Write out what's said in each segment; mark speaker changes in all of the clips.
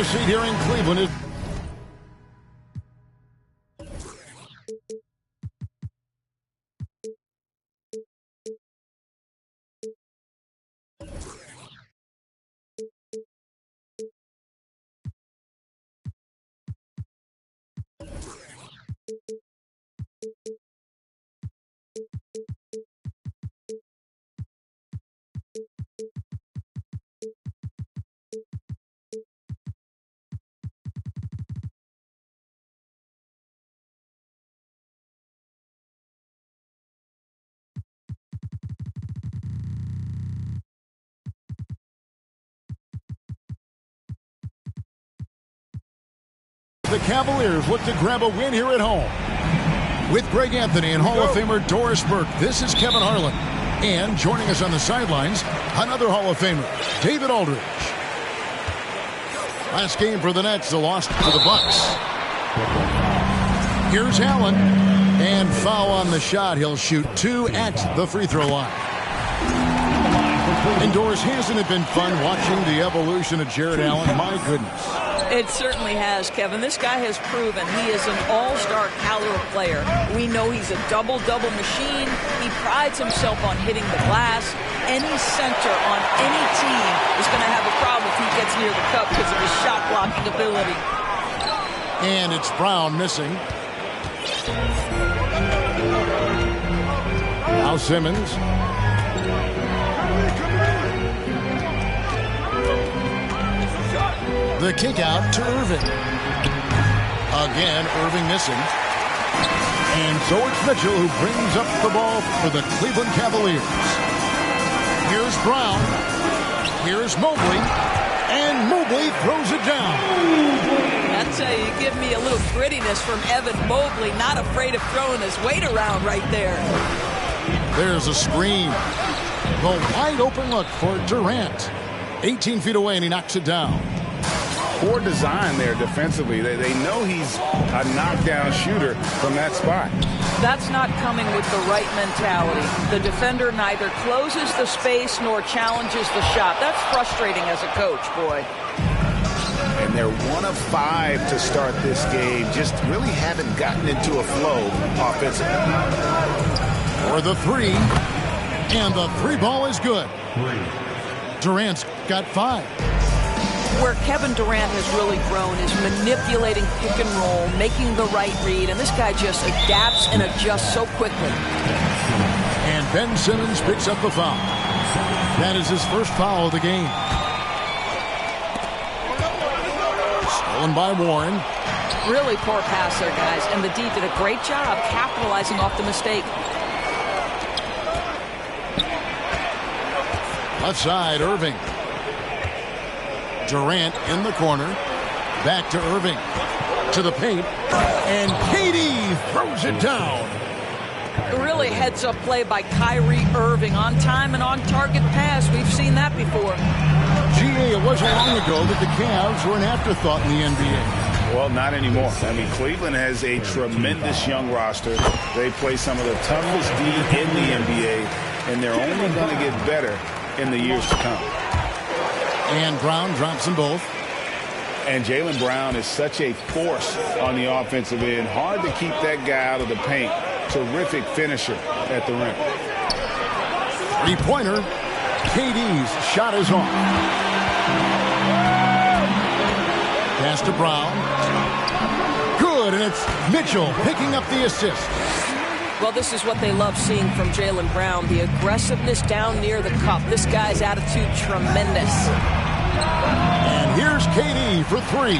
Speaker 1: center seat here in Cleveland is the Cavaliers look to grab a win here at home. With Greg Anthony and Hall of Famer Doris Burke, this is Kevin Harlan. And joining us on the sidelines, another Hall of Famer, David Aldridge. Last game for the Nets, the loss to the Bucks. Here's Allen. And foul on the shot. He'll shoot 2 at the free throw line. And Doris, hasn't it been fun watching the evolution of Jarrett Allen? My goodness.
Speaker 2: It certainly has, Kevin. This guy has proven he is an all-star caliber player. We know he's a double-double machine. He prides himself on hitting the glass. Any center on any team is going to have a problem if he gets near the cup because of his shot-blocking ability.
Speaker 1: And it's Brown missing. Now Simmons. The kick out to Irving. Again, Irving missing. And so it's Mitchell who brings up the ball for the Cleveland Cavaliers. Here's Brown. Here's Mobley. And Mobley throws it down.
Speaker 2: I tell you, you give me a little grittiness from Evan Mobley, not afraid of throwing his weight around right there.
Speaker 1: There's a screen. The wide open look for Durant. 18 feet away, and he knocks it down.
Speaker 3: Poor design there defensively. They know he's a knockdown shooter from that spot.
Speaker 2: That's not coming with the right mentality. The defender neither closes the space nor challenges the shot. That's frustrating as a coach, boy.
Speaker 3: And they're 1 of 5 to start this game. Just really haven't gotten into a flow offensively.
Speaker 1: For the three. And the three ball is good. Durant's got 5.
Speaker 2: Where Kevin Durant has really grown is manipulating pick and roll, making the right read, and this guy just adapts and adjusts so quickly.
Speaker 1: And Ben Simmons picks up the foul. That is his first foul of the game. Stolen by Warren.
Speaker 2: Really poor pass there, guys, and the D did a great job capitalizing off the mistake.
Speaker 1: Left side, Irving. Durant in the corner. Back to Irving. To the paint. And KD throws it down.
Speaker 2: Really heads-up play by Kyrie Irving. On time and on target pass. We've seen that before.
Speaker 1: GA, it wasn't long ago that the Cavs were an afterthought in the NBA.
Speaker 3: Well, not anymore. I mean, Cleveland has a tremendous young roster. They play some of the toughest D in the NBA, and they're only going to get better in the years to come.
Speaker 1: And Brown drops them both.
Speaker 3: And Jaylen Brown is such a force on the offensive end. Hard to keep that guy out of the paint. Terrific finisher at the rim.
Speaker 1: Three-pointer. KD's shot is off. Pass to Brown. Good, and it's Mitchell picking up the assist.
Speaker 2: Well, this is what they love seeing from Jaylen Brown, the aggressiveness down near the cup. This guy's attitude, tremendous.
Speaker 1: And here's KD for 3.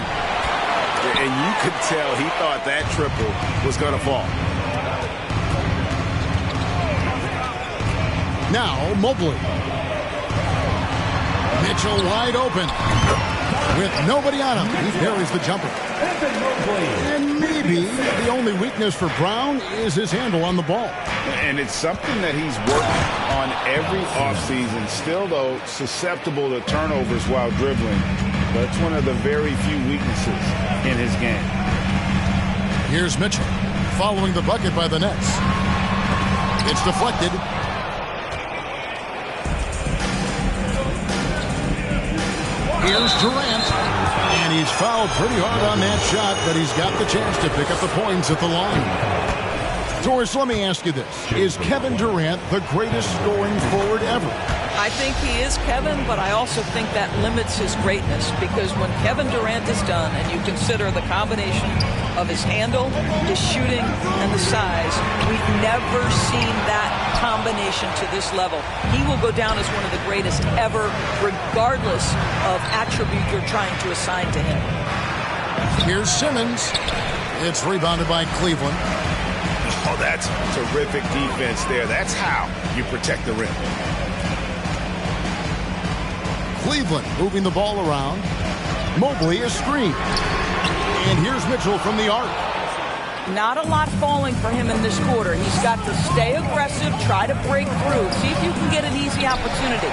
Speaker 3: And you could tell he thought that triple was going to fall.
Speaker 1: Now Mobley. Mitchell wide open. With nobody on him, he buries the jumper. And maybe the only weakness for Brown is his handle on the ball.
Speaker 3: And it's something that he's worked on every offseason. Still, though, susceptible to turnovers while dribbling. That's one of the very few weaknesses in his game.
Speaker 1: Here's Mitchell following the bucket by the Nets. It's deflected. Here's Durant. And And he's fouled pretty hard on that shot, but he's got the chance to pick up the points at the line. Doris, let me ask you this. Is Kevin Durant the greatest scoring forward ever?
Speaker 2: I think he is, Kevin, but I also think that limits his greatness, because when Kevin Durant is done and you consider the combination of his handle, his shooting, and the size, we've never seen that combination to this level. He will go down as one of the greatest ever, regardless of attribute you're trying to assign to him.
Speaker 1: Here's Simmons. It's rebounded by Cleveland.
Speaker 3: Oh, that's terrific defense there. That's how you protect the rim.
Speaker 1: Cleveland moving the ball around. Mobley is screened. And here's Mitchell from the arc.
Speaker 2: Not a lot falling for him in this quarter. He's got to stay aggressive, try to break through, see if you can get an easy opportunity.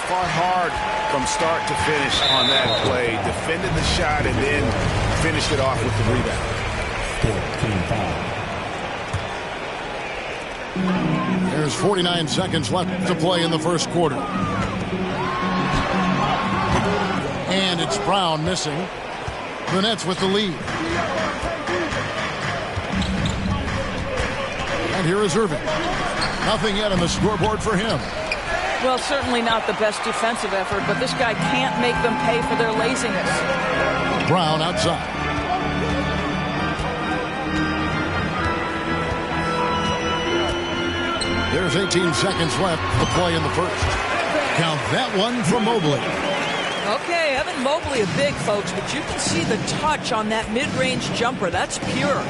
Speaker 3: Fought hard from start to finish on that play. Defended the shot and then finished it off with the rebound.
Speaker 1: 14 foul. There's 49 seconds left to play in the first quarter. And it's Brown missing. The Nets with the lead. And here is Irving. Nothing yet on the scoreboard for him.
Speaker 2: Well, certainly not the best defensive effort, but this guy can't make them pay for their laziness.
Speaker 1: Brown outside. There's 18 seconds left to play in the first. Count that one from Mobley.
Speaker 2: Okay, Evan Mobley, a big, folks, but you can see the touch on that mid-range jumper. That's pure.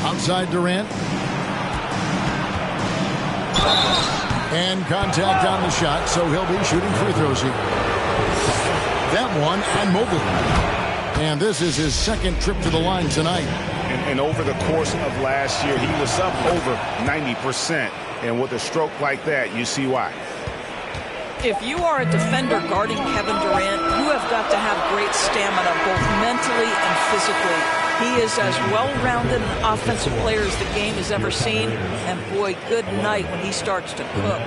Speaker 1: Outside Durant. And contact on the shot, so he'll be shooting free throws here. That one and Mobley. And this is his second trip to the line tonight.
Speaker 3: And over the course of last year, he was up over 90%. And with a stroke like that, you see why.
Speaker 2: If you are a defender guarding Kevin Durant, you have got to have great stamina, both mentally and physically. He is as well-rounded an offensive player as the game has ever seen. And boy, good night when he starts to cook.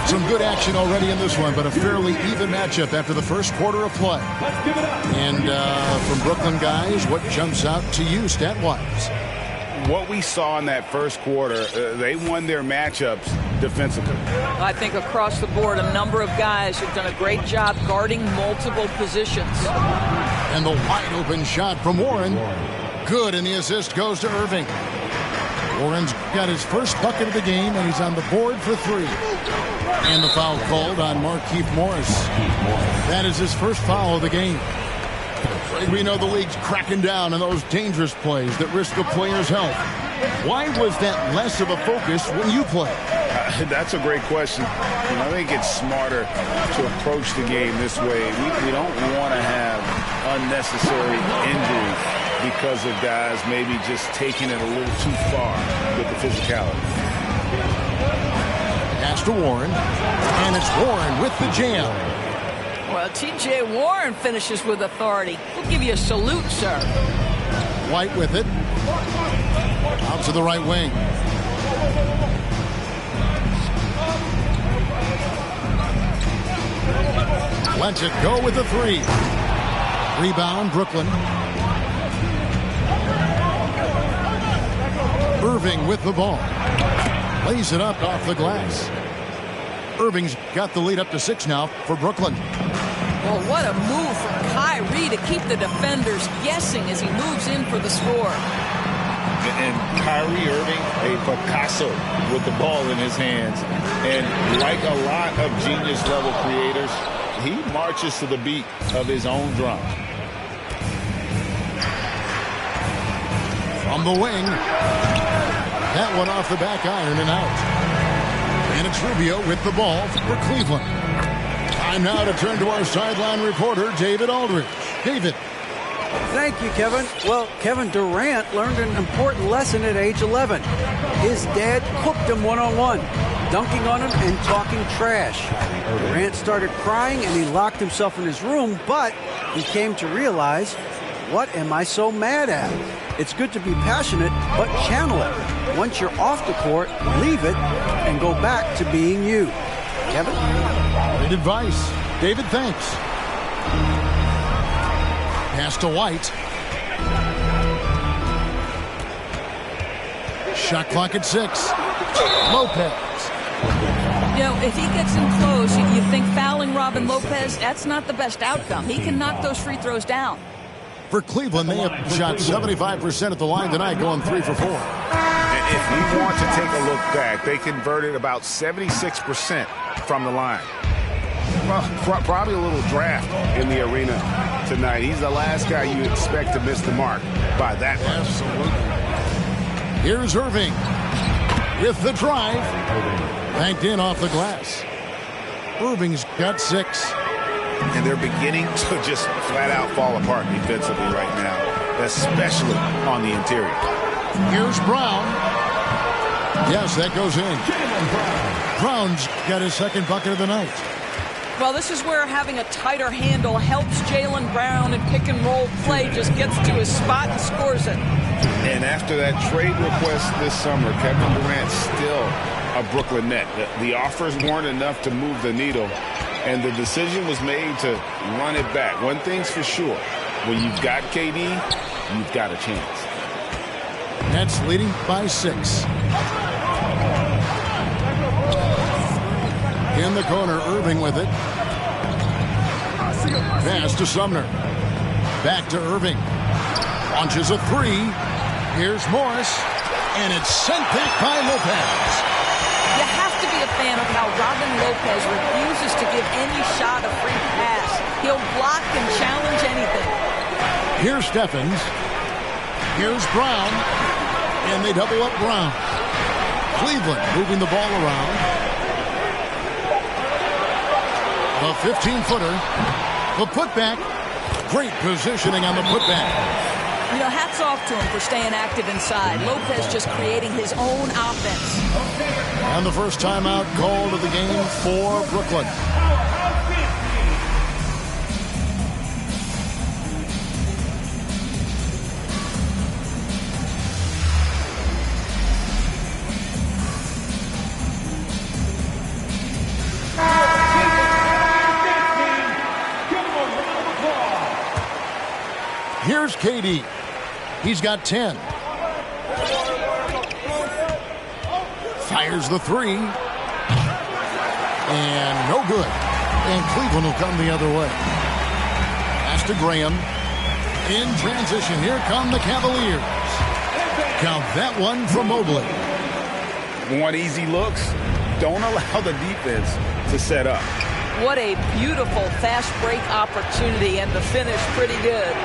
Speaker 1: Some good action already in this one, but a fairly even matchup after the first quarter of play. And from Brooklyn guys, what jumps out to you stat-wise?
Speaker 3: What we saw in that first quarter, they won their matchups defensively.
Speaker 2: I think across the board, a number of guys have done a great job guarding multiple positions.
Speaker 1: And the wide-open shot from Warren. Good, and the assist goes to Irving. Warren's got his first bucket of the game, and he's on the board for three. And the foul called on Markieff Morris. That is his first foul of the game. We know the league's cracking down on those dangerous plays that risk a player's health. Why was that less of a focus when you play?
Speaker 3: That's a great question. I think it's smarter to approach the game this way. We don't want to have unnecessary injuries because of guys maybe just taking it a little too far with the physicality.
Speaker 1: Pass to Warren, and it's Warren with the jam.
Speaker 2: Well, T.J. Warren finishes with authority. We'll give you a salute, sir.
Speaker 1: White with it. Out to the right wing. Lets it go with the three. Rebound, Brooklyn. Irving with the ball. Lays it up off the glass. Irving's got the lead up to 6 now for Brooklyn.
Speaker 2: Well, what a move from Kyrie to keep the defenders guessing as he moves in for the score.
Speaker 3: And Kyrie Irving, a Picasso with the ball in his hands. And like a lot of genius-level creators, he marches to the beat of his own drum.
Speaker 1: From the wing. That one off the back iron and out. And it's Rubio with the ball for Cleveland. Time now to turn to our sideline reporter, David Aldridge. David.
Speaker 4: Thank you, Kevin. Well, Kevin Durant learned an important lesson at age 11. His dad cooked him one-on-one, dunking on him and talking trash. Durant started crying and he locked himself in his room, but he came to realize, what am I so mad at? It's good to be passionate, but channel it. Once you're off the court, leave it and go back to being you. Kevin?
Speaker 1: Great advice. David, thanks. Pass to White. Shot clock at 6. Lopez.
Speaker 2: You know, if he gets in close, you think fouling Robin Lopez, that's not the best outcome. He can knock those free throws down.
Speaker 1: For Cleveland, they have shot 75% at the line tonight, going 3 for 4.
Speaker 3: And if we want to take a look back, they converted about 76% from the line. Well, probably a little draft in the arena tonight. He's the last guy you expect to miss the mark by that much.
Speaker 1: Absolutely. Here's Irving with the drive. Banked in off the glass. Irving's got 6.
Speaker 3: And they're beginning to just flat out fall apart defensively right now, especially on the interior.
Speaker 1: Here's Brown. Yes, that goes in. Brown's got his second bucket of the night.
Speaker 2: Well, this is where having a tighter handle helps Jaylen Brown in pick and roll play. Just gets to his spot and scores it.
Speaker 3: And after that trade request this summer, Kevin Durant's still a Brooklyn Net. The offers weren't enough to move the needle, and the decision was made to run it back. One thing's for sure, when you've got KD, you've got a chance.
Speaker 1: Nets leading by 6. In the corner, Irving with it. Pass to Sumner. Back to Irving. Launches a 3. Here's Morris. And it's sent back by Lopez.
Speaker 2: You have to be a fan of how Robin Lopez refuses to give any shot a free pass. He'll block and challenge anything.
Speaker 1: Here's Stephens. Here's Brown. And they double up Brown. Cleveland moving the ball around. A 15-footer. The putback. Great positioning on the putback.
Speaker 2: You know, hats off to him for staying active inside. Lopez just creating his own offense.
Speaker 1: And the first timeout called of the game for Brooklyn. Here's KD. He's got 10. Fires the 3. And no good. And Cleveland will come the other way. Pass to Graham. In transition, here come the Cavaliers. Count that one from Mobley.
Speaker 3: Want easy looks? Don't allow the defense to set up.
Speaker 2: What a beautiful fast break opportunity, and the finish pretty good.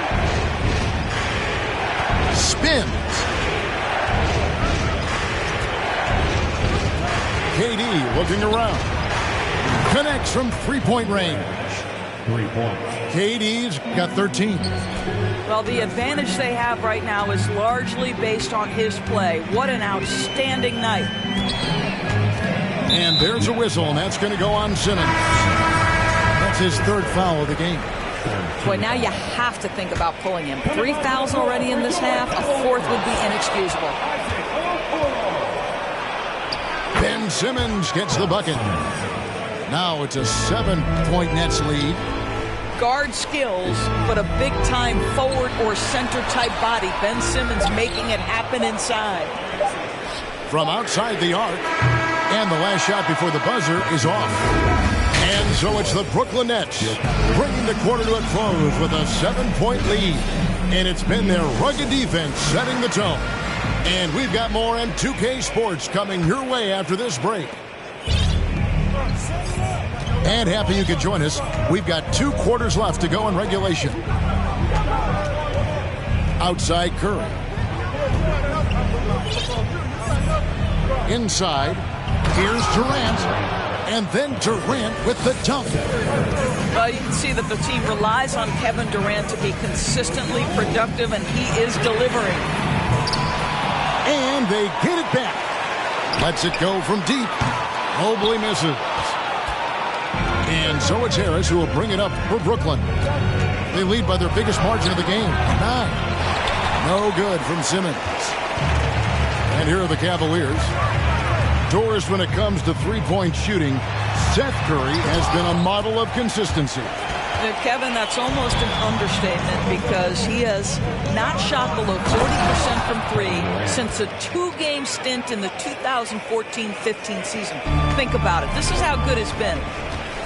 Speaker 1: Spins. KD looking around. Connects from three-point range.
Speaker 5: 3 points.
Speaker 1: KD's got 13.
Speaker 2: Well, the advantage they have right now is largely based on his play. What an outstanding night.
Speaker 1: And there's a whistle, and that's going to go on Simmons. That's his 3rd foul of the game.
Speaker 2: Boy, now you have to think about pulling him. 3 fouls already in this half. A 4th would be inexcusable.
Speaker 1: Ben Simmons gets the bucket. Now it's a 7-point Nets lead.
Speaker 2: Guard skills, but a big-time forward or center-type body. Ben Simmons making it happen inside.
Speaker 1: From outside the arc. And the last shot before the buzzer is off. And so it's the Brooklyn Nets bringing the quarter to a close with a 7-point lead. And it's been their rugged defense setting the tone. And we've got more M2K Sports coming your way after this break. And happy you could join us. We've got 2 quarters left to go in regulation. Outside Curry. Inside. Here's Durant. And then Durant with the dunk.
Speaker 2: You can see that the team relies on Kevin Durant to be consistently productive, and he is delivering.
Speaker 1: And they get it back. Lets it go from deep. Mobley misses. And so it's Harris who will bring it up for Brooklyn. They lead by their biggest margin of the game, 9. No good from Simmons. And here are the Cavaliers. outdoors when it comes to three-point shooting, Seth Curry has been a model of consistency.
Speaker 2: Kevin, that's almost an understatement because he has not shot below 40% from three since a two-game stint in the 2014-15 season. Think about it. This is how good it's been.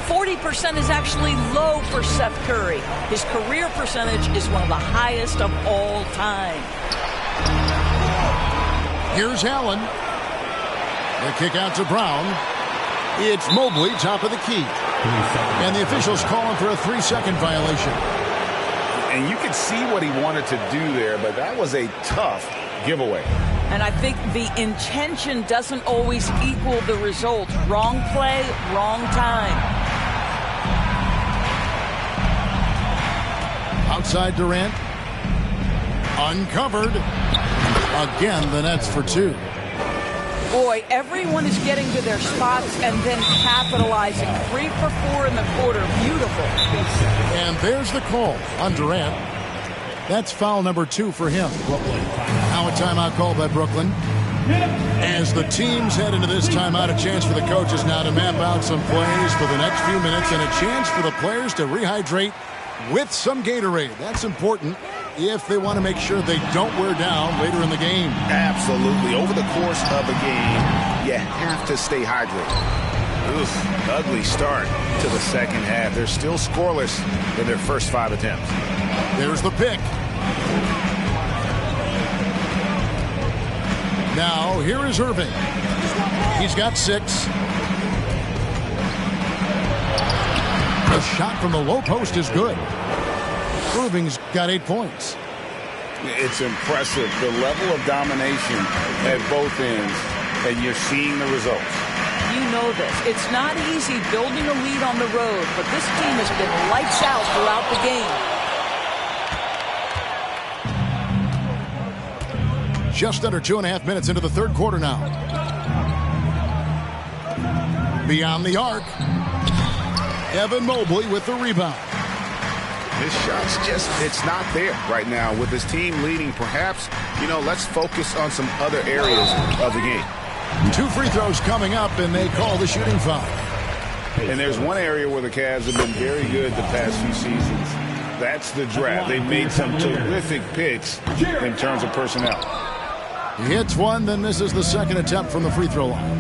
Speaker 2: 40% is actually low for Seth Curry. His career percentage is one of the highest of all time.
Speaker 1: Here's Allen. The kick out to Brown. It's Mobley, top of the key. And the officials calling for a 3-second violation.
Speaker 3: And you could see what he wanted to do there, but that was a tough giveaway.
Speaker 2: And I think the intention doesn't always equal the result. Wrong play, wrong time.
Speaker 1: Outside Durant. Uncovered. Again, the Nets for two.
Speaker 2: Boy, everyone is getting to their spots and then capitalizing. 3 for 4 in the quarter. Beautiful.
Speaker 1: And there's the call on Durant. That's foul number 2 for him. Now a timeout called by Brooklyn. As the teams head into this timeout, a chance for the coaches now to map out some plays for the next few minutes and a chance for the players to rehydrate with some Gatorade. That's important if they want to make sure they don't wear down later in the game.
Speaker 3: Absolutely. Over the course of a game, you have to stay hydrated. Oof, ugly start to the second half. They're still scoreless in their first 5 attempts.
Speaker 1: There's the pick. Now, here is Irving. He's got 6. The shot from the low post is good. Irving's got 8 points.
Speaker 3: It's impressive, the level of domination at both ends, and you're seeing the results.
Speaker 2: You know this. It's not easy building a lead on the road, but this team has been lights out throughout the game.
Speaker 1: Just under 2.5 minutes into the third quarter now. Beyond the arc. Evan Mobley with the rebound.
Speaker 3: His shot's it's not there right now. With his team leading, perhaps, let's focus on some other areas of the game.
Speaker 1: 2 free throws coming up, and they call the shooting foul.
Speaker 3: And there's one area where the Cavs have been very good the past few seasons. That's the draft. They've made some terrific picks in terms of personnel.
Speaker 1: He hits one, then misses the second attempt from the free throw line.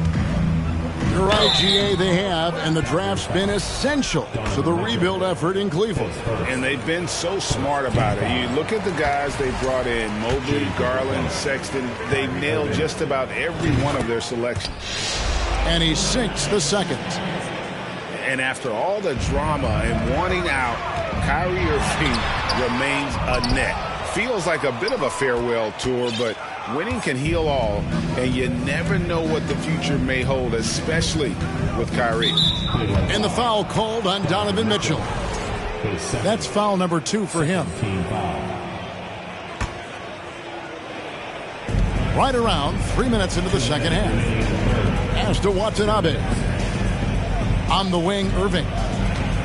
Speaker 1: You're right, GA, they have, and the draft's been essential to the rebuild effort in Cleveland.
Speaker 3: And they've been so smart about it. You look at the guys they brought in, Mobley, Garland, Sexton, they nailed just about every one of their selections.
Speaker 1: And he sinks the second.
Speaker 3: And after all the drama and wanting out, Kyrie Irving remains a net. Feels like a bit of a farewell tour, but winning can heal all, and you never know what the future may hold, especially with Kyrie.
Speaker 1: And the foul called on Donovan Mitchell. That's foul number 2 for him. Right around 3 minutes into the second half. As to Watanabe. On the wing, Irving.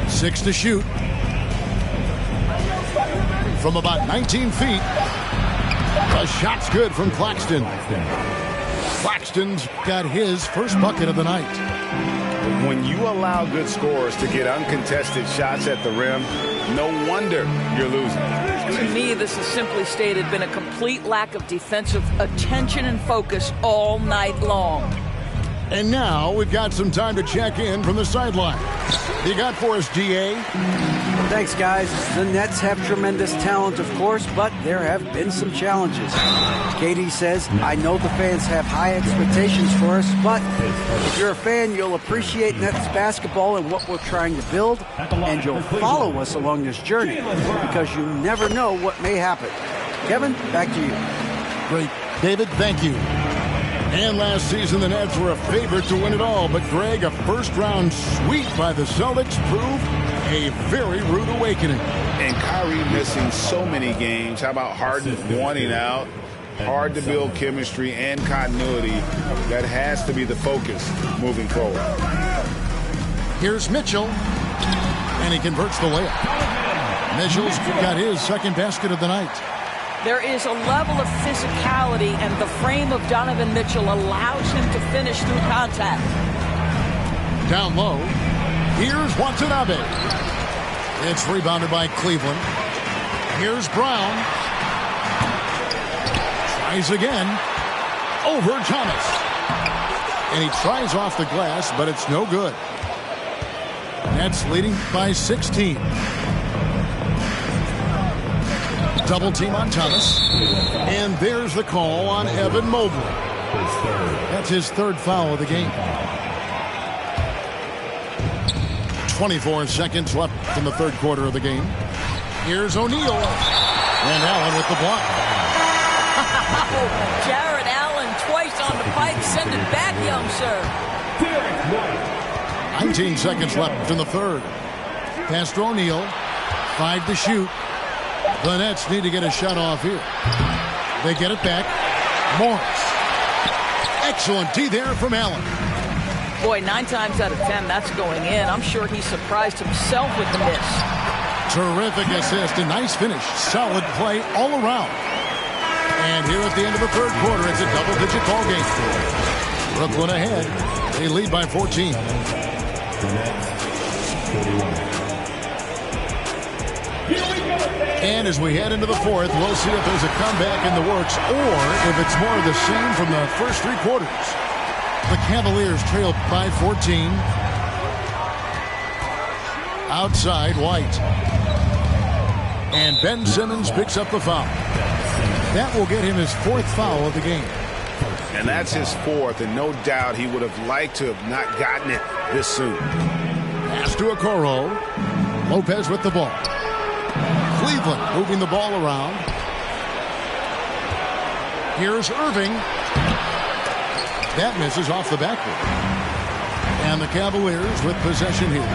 Speaker 1: 6 to shoot. From about 19 feet. The shot's good from Claxton. Claxton's got his first bucket of the night.
Speaker 3: When you allow good scorers to get uncontested shots at the rim, no wonder you're losing.
Speaker 2: To me, this has simply stated been a complete lack of defensive attention and focus all night long.
Speaker 1: And now we've got some time to check in from the sideline. You got for us, GA?
Speaker 4: Thanks, guys. The Nets have tremendous talent, of course, but there have been some challenges. KD says, I know the fans have high expectations for us, but if you're a fan, you'll appreciate Nets basketball and what we're trying to build, and you'll follow us along this journey because you never know what may happen. Kevin, back to you.
Speaker 1: Great. David, thank you. And last season, the Nets were a favorite to win it all. But, Greg, a first-round sweep by the Celtics proved a very rude awakening.
Speaker 3: And Kyrie missing so many games. How about Harden wanting out? Hard to build chemistry and continuity. That has to be the focus moving forward.
Speaker 1: Here's Mitchell. And he converts the layup. Mitchell's got his second basket of the night.
Speaker 2: There is a level of physicality, and the frame of Donovan Mitchell allows him to finish through contact.
Speaker 1: Down low, here's Watanabe. It's rebounded by Cleveland. Here's Brown. Tries again. Over Thomas. And he tries off the glass, but it's no good. Nets leading by 16. Double team on Thomas. And there's the call on Evan Mobley. That's his third foul of the game. 24 seconds left in the third quarter of the game. Here's O'Neal. And Allen with the block.
Speaker 2: Jared Allen twice on the pipe. Send it back, young sir.
Speaker 1: 19 seconds left in the third. Pass to O'Neal. 5 to shoot. The Nets need to get a shot off here. They get it back. Morris. Excellent D there from Allen.
Speaker 2: Boy, 9 times out of 10, that's going in. I'm sure he surprised himself with the miss.
Speaker 1: Terrific assist. A nice finish. Solid play all around. And here at the end of the third quarter, it's a double-digit ball game. Brooklyn ahead. They lead by 14. And as we head into the fourth, we'll see if there's a comeback in the works or if it's more of the same from the first 3 quarters. The Cavaliers trail by 14. Outside, White. And Ben Simmons picks up the foul. That will get him his 4th foul of the game.
Speaker 3: And that's his 4th, and no doubt he would have liked to have not gotten it this soon.
Speaker 1: Pass to Okoro. Lopez with the ball. Cleveland moving the ball around. Here's Irving. That misses off the backboard. And the Cavaliers with possession here.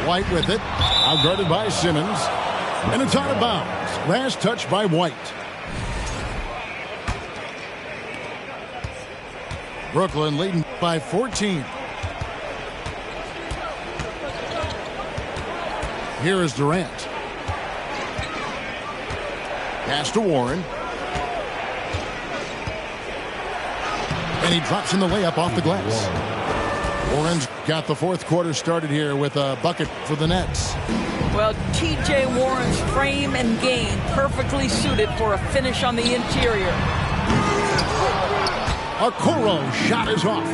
Speaker 1: White with it. Outguarded by Simmons. And it's out of bounds. Last touch by White. Brooklyn leading by 14. Here is Durant. Pass to Warren. And he drops in the layup off the glass. Warren's got the fourth quarter started here with a bucket for the Nets.
Speaker 2: Well, T.J. Warren's frame and game perfectly suited for a finish on the interior.
Speaker 1: Okoro shot is off.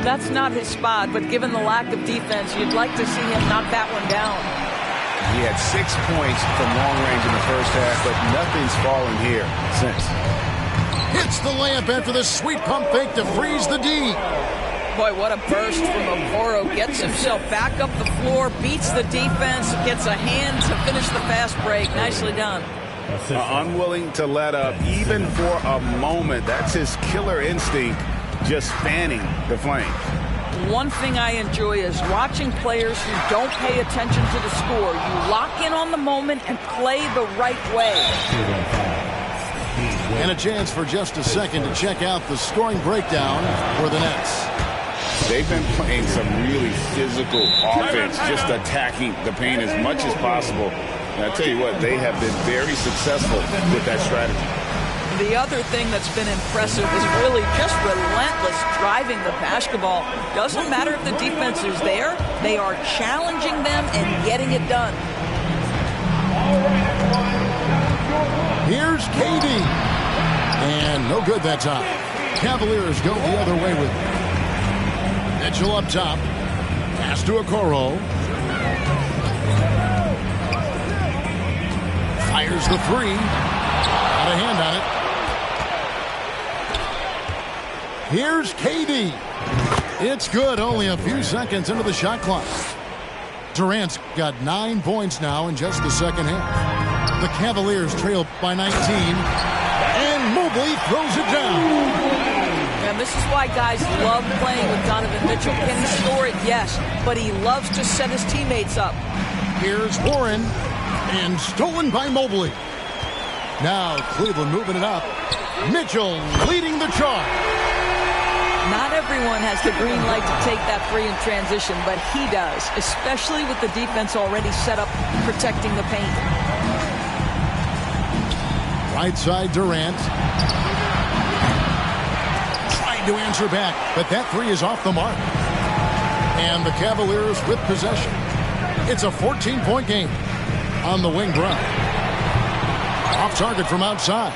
Speaker 2: That's not his spot, but given the lack of defense, you'd like to see him knock that one down.
Speaker 3: He had 6 points from long range in the first half, but nothing's fallen here since.
Speaker 1: Hits the layup after the sweet pump fake to freeze the D.
Speaker 2: Boy, what a burst from Okoro. Gets himself back up the floor, beats the defense, gets a hand to finish the fast break. Nicely done.
Speaker 3: Unwilling to let up, even for a moment. That's his killer instinct, just fanning the flame.
Speaker 2: One thing I enjoy is watching players who don't pay attention to the score. You lock in on the moment and play the right way.
Speaker 1: And a chance for just a second to check out the scoring breakdown for the Nets.
Speaker 3: They've been playing some really physical offense, just attacking the paint as much as possible. And I tell you what, they have been very successful with that strategy.
Speaker 2: The other thing that's been impressive is really just relentless driving the basketball. Doesn't matter if the defense is there, they are challenging them and getting it done.
Speaker 1: Here's KD. And no good that time. Cavaliers go the other way with it. Mitchell up top. Pass to Okoro. Fires the three. Got a hand on it. Here's KD. It's good. Only a few seconds into the shot clock. Durant's got 9 points now in just the second half. The Cavaliers trail by 19. And Mobley throws it down.
Speaker 2: And this is why guys love playing with Donovan Mitchell. Can he score it? Yes. But he loves to set his teammates up.
Speaker 1: Here's Warren. And stolen by Mobley. Now Cleveland moving it up. Mitchell leading the charge.
Speaker 2: Not everyone has the green light to take that three in transition, but he does, especially with the defense already set up protecting the paint.
Speaker 1: Right side, Durant. Trying to answer back, but that three is off the mark. And the Cavaliers with possession. It's a 14-point game on the wing Brown. Off target from outside.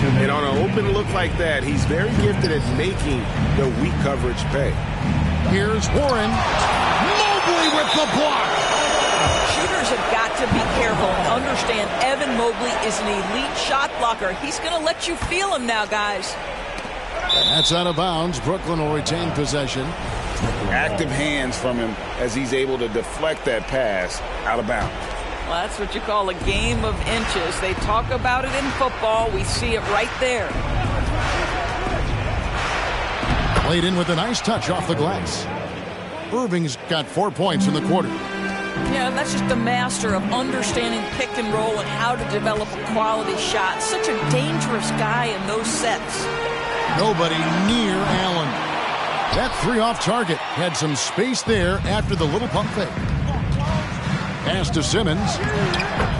Speaker 5: And on an open look like that, he's very gifted at making the weak coverage pay.
Speaker 1: Here's Warren. Mobley with the block.
Speaker 2: Shooters have got to be careful and understand Evan Mobley is an elite shot blocker. He's going to let you feel him now, guys.
Speaker 1: That's out of bounds. Brooklyn will retain possession.
Speaker 3: Active hands from him as he's able to deflect that pass out of bounds.
Speaker 2: Well, that's what you call a game of inches. They talk about it in football. We see it right there.
Speaker 1: Played in with a nice touch off the glass. Irving's got 4 points in the quarter.
Speaker 2: Yeah, that's just the master of understanding pick and roll and how to develop a quality shot. Such a dangerous guy in those sets.
Speaker 1: Nobody near Allen. That three off target had some space there after the little pump fake. Pass to Simmons.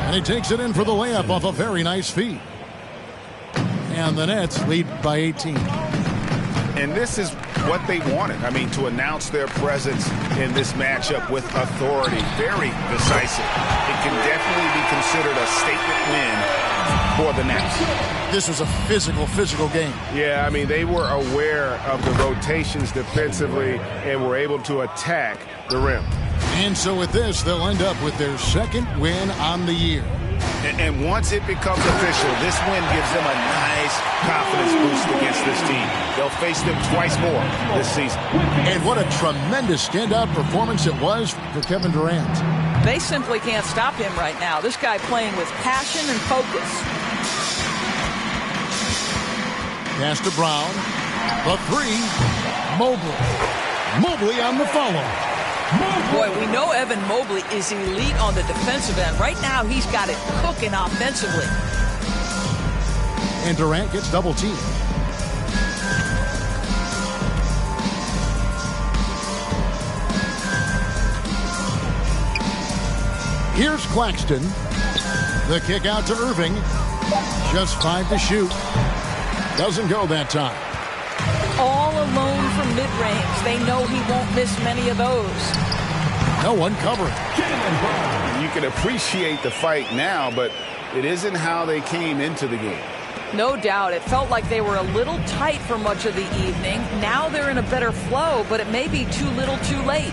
Speaker 1: And he takes it in for the layup off a very nice feed. And the Nets lead by 18.
Speaker 3: And this is what they wanted. I mean, to announce their presence in this matchup with authority. Very decisive. It can definitely be considered a statement win for the Nets.
Speaker 1: This was a physical game.
Speaker 5: Yeah, I mean, they were aware of the rotations defensively and were able to attack the rim.
Speaker 1: And so with this, they'll end up with their second win on the year.
Speaker 3: And once it becomes official, this win gives them a nice confidence boost against this team. They'll face them twice more this season.
Speaker 1: And what a tremendous standout performance it was for Kevin Durant.
Speaker 2: They simply can't stop him right now. This guy playing with passion and focus.
Speaker 1: Pass to Brown. The three. Mobley on the follow.
Speaker 2: Boy, we know Evan Mobley is elite on the defensive end. Right now, he's got it cooking offensively.
Speaker 1: And Durant gets double teamed. Here's Claxton. The kick out to Irving. Just 5 to shoot. Doesn't go that time.
Speaker 2: All alone from mid-range. They know he won't miss many of those.
Speaker 1: No one covering.
Speaker 3: You can appreciate the fight now, but it isn't how they came into the game.
Speaker 2: No doubt. It felt like they were a little tight for much of the evening. Now they're in a better flow, but it may be too little too late.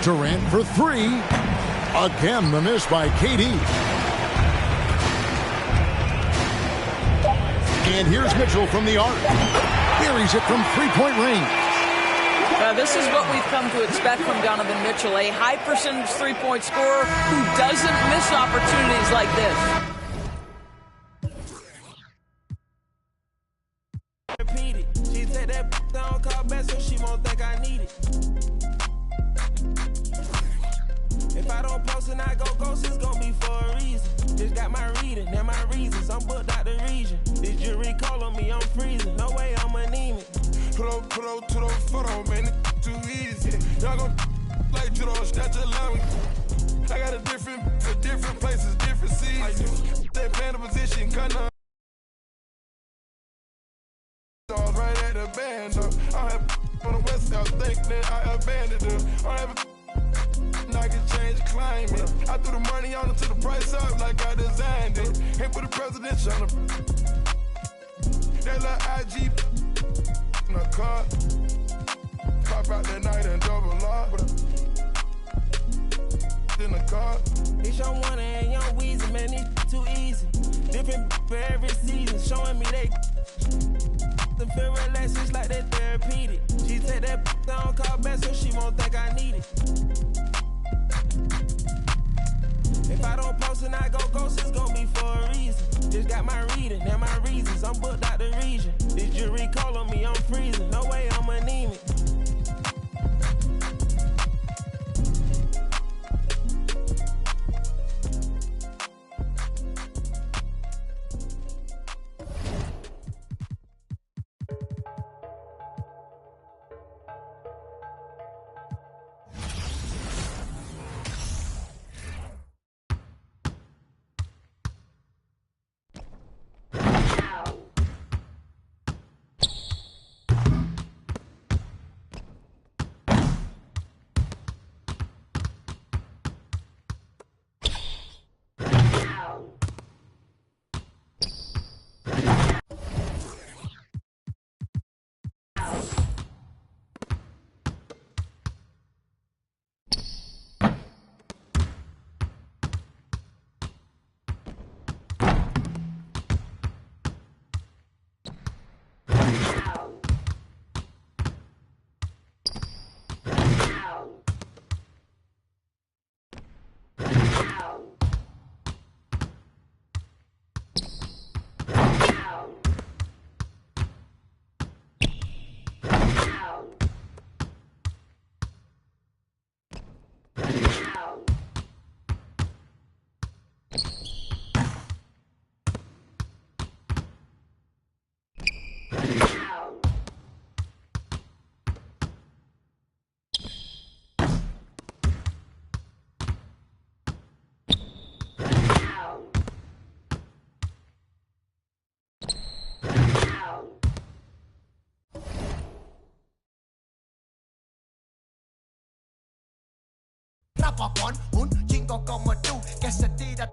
Speaker 1: Durant for three. Again, the miss by KD. And here's Mitchell from the arc. Buries it from three-point range.
Speaker 2: This is what we've come to expect from Donovan Mitchell, a high-percentage three-point scorer who doesn't miss opportunities like this.
Speaker 6: She take that down, call back so she won't think I need it. If I don't post and I go ghost, it's gonna be for a reason. Just got my reading and my reasons. I'm booked out the region. This jury call on me, I'm freezing. No way I'm anemic.
Speaker 7: Put up to the photo, man, it's too easy. Y'all gon' like judo, snatch a line. I got a different places, different seasons. They playing the position, kinda. Right at the band, I have on the west side, think that I abandoned her. I have I can change climate. I threw the money on it to the price up like I designed it. Ain't put the presidential on the. That little IG in a car. Pop out that night and double lock. In the car.
Speaker 6: It's your one and young Weezy, man, it's too easy. Different for every season, showing me they. The feel relaxed, it's like that therapeutic. She take that down, call back so she won't think I need it. If I don't post and I go ghost, it's gonna be for a reason. Just got my reading and my reasons. I'm booked out the region. This jury call on me, I'm freezing. No way I'm anemic.
Speaker 8: rapapón, un chingo como tú que se tira.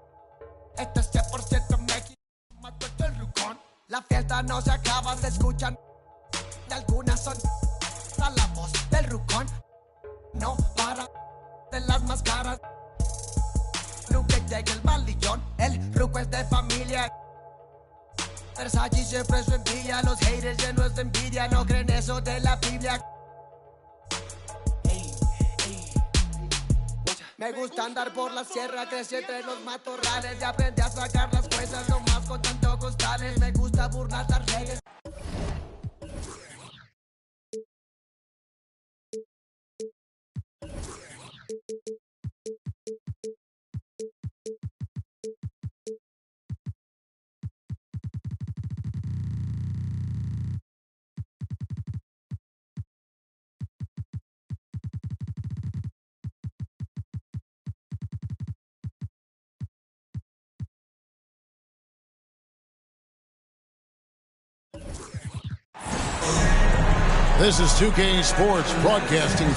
Speaker 8: Este es 100% México, mató el rucón. La fiesta no se acaba, se escuchan. De algunas son a la voz del rucón. No para de las máscaras. Nunca llega el malillón, el ruco es de familia. Versace siempre su envidia, los haters llenos de envidia, no creen eso de la Biblia. Me gusta andar por la sierra, crecí entre los matorrales y aprendí a sacar las cosas nomás con tanto costales. Me gusta burlar las redes.
Speaker 1: This is 2K Sports broadcasting.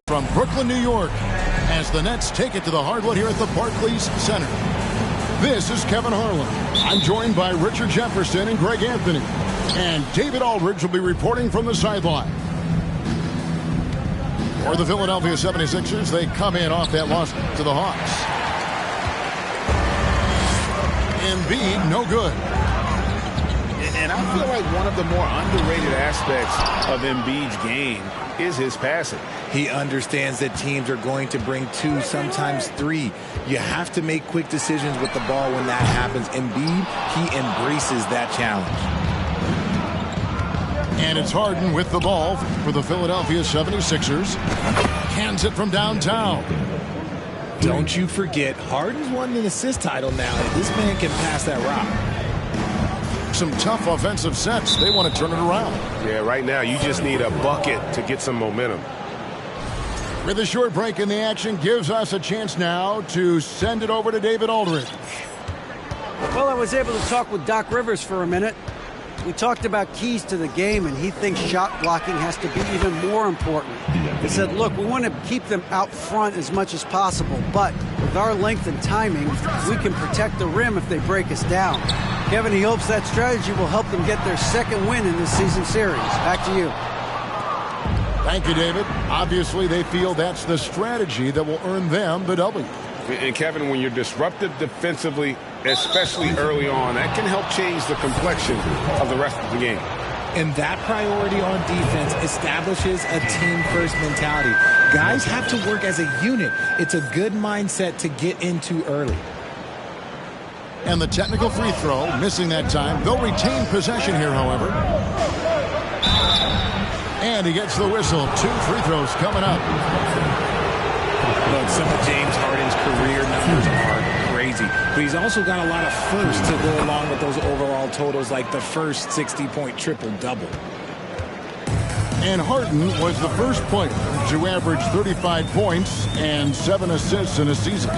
Speaker 1: From Brooklyn, New York, as the Nets take it to the hardwood here at the Barclays Center. This is Kevin Harlan. I'm joined by Richard Jefferson and Greg Anthony. And David Aldridge will be reporting from the sideline. For the Philadelphia 76ers, they come in off that loss to the Hawks. Embiid, no good.
Speaker 3: And I feel like one of the more underrated aspects of Embiid's game is his passing.
Speaker 9: He understands that teams are going to bring 2, sometimes 3. You have to make quick decisions with the ball when that happens. Embiid, he embraces that challenge.
Speaker 1: And it's Harden with the ball for the Philadelphia 76ers. Hands it from downtown.
Speaker 9: Don't you forget, Harden's won an assist title now. This man can pass that rock.
Speaker 1: Some tough offensive sets. They want to turn it around.
Speaker 5: Yeah, right now you just need a bucket to get some momentum.
Speaker 1: With a short break in the action, gives us a chance now to send it over to David Aldridge.
Speaker 4: Well, I was able to talk with Doc Rivers for a minute. We talked about keys to the game, and he thinks shot blocking has to be even more important. He said, look, we want to keep them out front as much as possible, but with our length and timing, we can protect the rim if they break us down. Kevin, he hopes that strategy will help them get their second win in this season series. Back to you.
Speaker 1: Thank you, David. Obviously, they feel that's the strategy that will earn them the W.
Speaker 5: And Kevin, when you're disruptive defensively, especially early on, that can help change the complexion of the rest of the game.
Speaker 9: And that priority on defense establishes a team-first mentality. Guys have to work as a unit. It's a good mindset to get into early.
Speaker 1: And the technical free throw, missing that time. They'll retain possession here, however. And he gets the whistle. 2 free throws coming up.
Speaker 9: Look, some of James Harden's career numbers are crazy, but he's also got a lot of firsts to go along with those overall totals, like the first 60-point triple-double.
Speaker 1: And Harden was the first player to average 35 points and 7 assists in a season.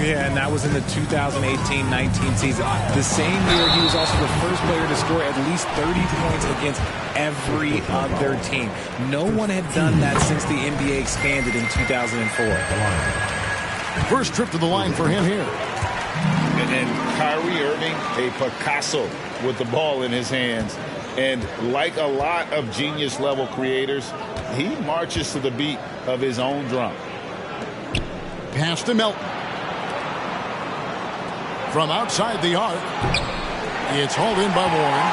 Speaker 9: Yeah, and that was in the 2018-19 season. The same year, he was also the first player to score at least 30 points against every other team. No one had done that since the NBA expanded in 2004.
Speaker 1: First trip to the line for him here.
Speaker 3: And Kyrie Irving, a Picasso with the ball in his hands. And like a lot of genius-level creators, he marches to the beat of his own drum.
Speaker 1: Pass to Melton. From outside the arc, it's hauled in by Warren.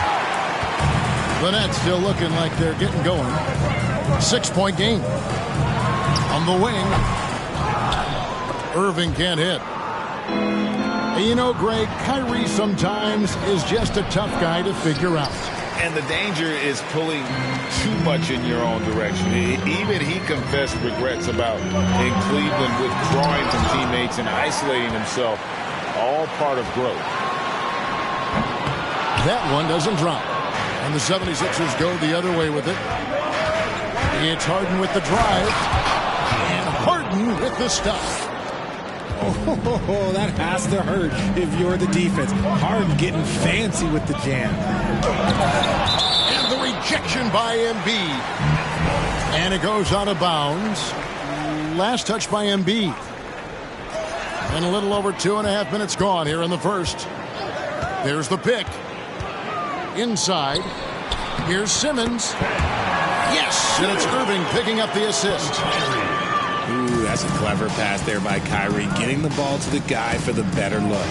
Speaker 1: The Nets still looking like they're getting going. 6-point game. On the wing, Irving can't hit. You know, Greg, Kyrie sometimes is just a tough guy to figure out.
Speaker 3: And the danger is pulling too much in your own direction. Even he confessed regrets about in Cleveland withdrawing from teammates and isolating himself. All part of growth.
Speaker 1: That one doesn't drop. And the 76ers go the other way with it. It's Harden with the drive. And Harden with the stuff.
Speaker 9: Oh, that has to hurt if you're the defense. Harden getting fancy with the jam.
Speaker 1: And the rejection by Embiid. And it goes out of bounds. Last touch by Embiid. And a little over 2.5 minutes gone here in the first. There's the pick. Inside. Here's Simmons. Yes! And it's Irving picking up the assist.
Speaker 9: Ooh, that's a clever pass there by Kyrie, getting the ball to the guy for the better look.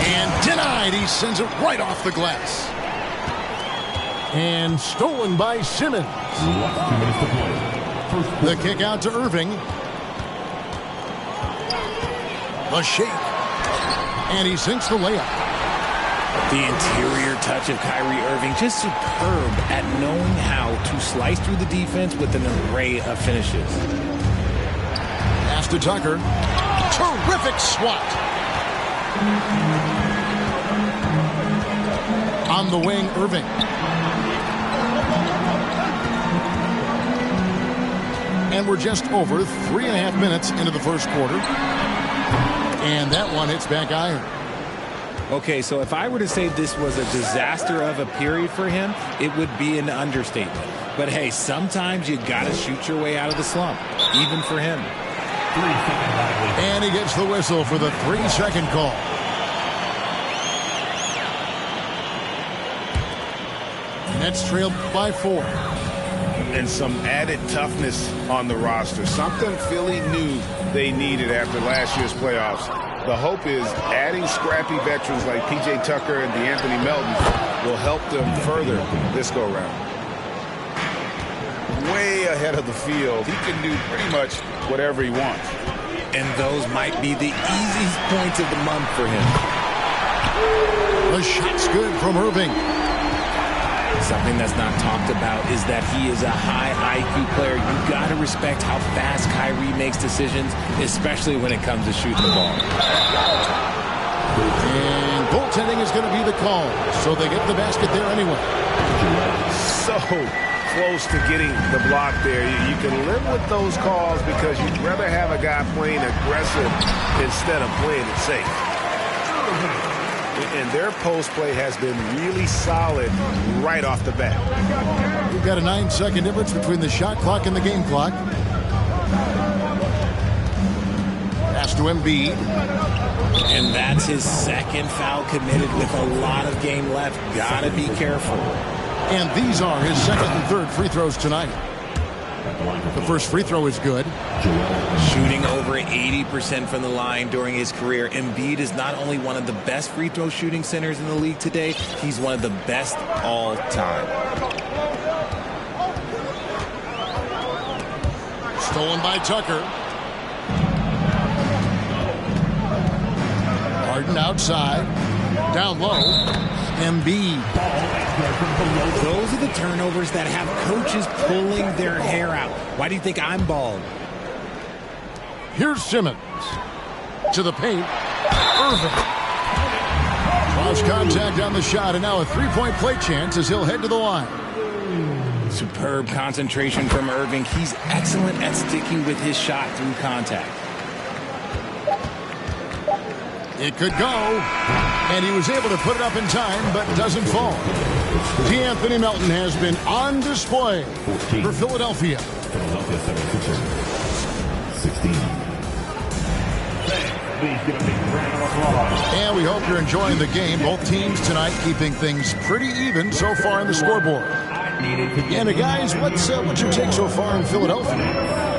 Speaker 1: And denied. He sends it right off the glass. And stolen by Simmons. The kick out to Irving. The shake. And he sinks the layup.
Speaker 9: The interior touch of Kyrie Irving, just superb at knowing how to slice through the defense with an array of finishes.
Speaker 1: Pass to Tucker. Terrific swat. On the wing, Irving. And we're just over 3.5 minutes into the first quarter. And that one hits back iron.
Speaker 9: Okay, so if I were to say this was a disaster of a period for him, it would be an understatement. But hey, sometimes you got to shoot your way out of the slump, even for him.
Speaker 1: And he gets the whistle for the 3-second call. Nets trailed by 4.
Speaker 3: And some added toughness on the roster. Something Philly knew they needed after last year's playoffs. The hope is adding scrappy veterans like P.J. Tucker and DeAnthony Melton will help them further this go-round. Way ahead of the field. He can do pretty much whatever he wants.
Speaker 9: And those might be the easiest points of the month for him.
Speaker 1: The shot's good from Irving.
Speaker 9: Something that's not talked about is that he is a high IQ player. You've got to respect how fast Kyrie makes decisions, especially when it comes to shooting the ball.
Speaker 1: And goaltending is going to be the call, so they get the basket there anyway.
Speaker 3: So close to getting the block there. You can live with those calls because you'd rather have a guy playing aggressive instead of playing it safe. And their post play has been really solid right off the bat.
Speaker 1: We've got a 9-second difference between the shot clock and the game clock. Pass to Embiid.
Speaker 9: And that's his second foul committed with a lot of game left. Gotta be careful.
Speaker 1: And these are his second and third free throws tonight. The first free throw is good.
Speaker 9: Shooting over 80% from the line during his career, Embiid is not only one of the best free throw shooting centers in the league today, he's one of the best all time.
Speaker 1: Stolen by Tucker. Harden outside. Down low. Embiid.
Speaker 9: Those are the turnovers that have coaches pulling their hair out. Why do you think I'm bald?
Speaker 1: Here's Simmons. To the paint. Irving. Lost contact on the shot, and now a three-point play chance as he'll head to the line.
Speaker 9: Superb concentration from Irving. He's excellent at sticking with his shot through contact.
Speaker 1: It could go, and he was able to put it up in time, but doesn't fall. DeAnthony Melton has been on display for Philadelphia.
Speaker 10: Philadelphia 76ers. 16.
Speaker 1: And we hope you're enjoying the game. Both teams tonight keeping things pretty even so far in the scoreboard. And guys, what's your take so far in Philadelphia?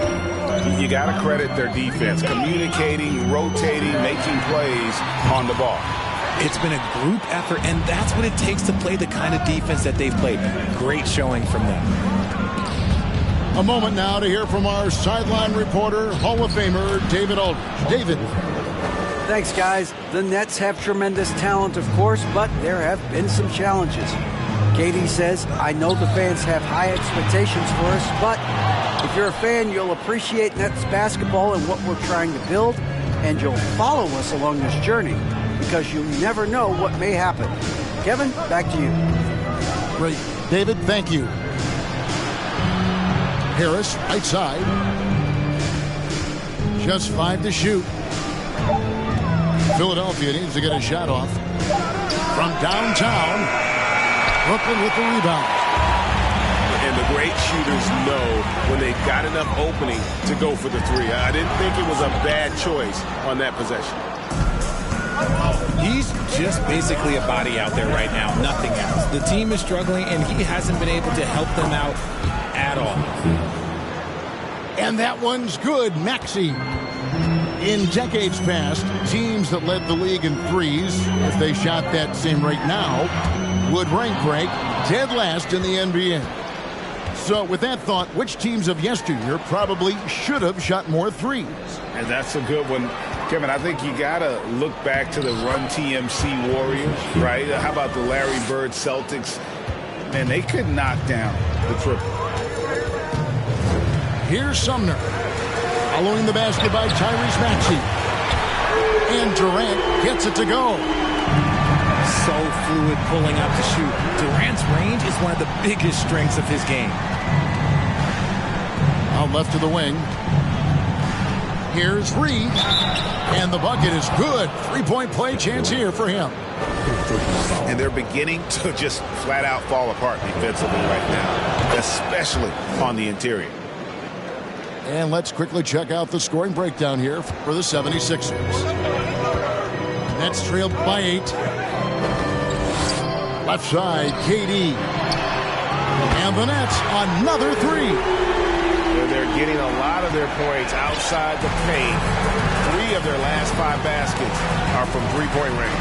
Speaker 3: You got to credit their defense, communicating, rotating, making plays on the ball.
Speaker 9: It's been a group effort, and that's what it takes to play the kind of defense that they've played. Great showing from them.
Speaker 1: A moment now to hear from our sideline reporter, Hall of Famer David Aldridge. David.
Speaker 4: Thanks, guys. The Nets have tremendous talent, of course, but there have been some challenges. Katie says, I know the fans have high expectations for us, but if you're a fan, you'll appreciate Nets basketball and what we're trying to build, and you'll follow us along this journey because you never know what may happen. Kevin, back to you.
Speaker 1: Great. David, thank you. Harris, right side. Just 5 to shoot. Philadelphia needs to get a shot off. From downtown, Brooklyn with the rebound.
Speaker 5: And the great shooters know when they've got enough opening to go for the three. I didn't think it was a bad choice on that possession.
Speaker 9: He's just basically a body out there right now, nothing else. The team is struggling, and he hasn't been able to help them out at all.
Speaker 1: And that one's good. Maxey. In decades past, teams that led the league in threes, if they shot that same rate now, would rank dead last in the NBA. So with that thought, which teams of yesteryear probably should have shot more threes?
Speaker 3: And that's a good one. Kevin, I think you got to look back to the Run TMC Warriors, right? How about the Larry Bird Celtics? Man, they could knock down the triple.
Speaker 1: Here's Sumner. Following the basket by Tyrese Maxey. And Durant gets it to go.
Speaker 9: So fluid pulling up to shoot. Durant's range is one of the biggest strengths of his game.
Speaker 1: Out left to the wing. Here's Reed. And the bucket is good. 3-point play chance here for him.
Speaker 3: And they're beginning to just flat out fall apart defensively right now, especially on the interior.
Speaker 1: And let's quickly check out the scoring breakdown here for the 76ers. Nets trailed by 8. Left side, KD. And the Nets, another 3.
Speaker 3: They're getting a lot of their points outside the paint. 3 of their last 5 baskets are from three-point range.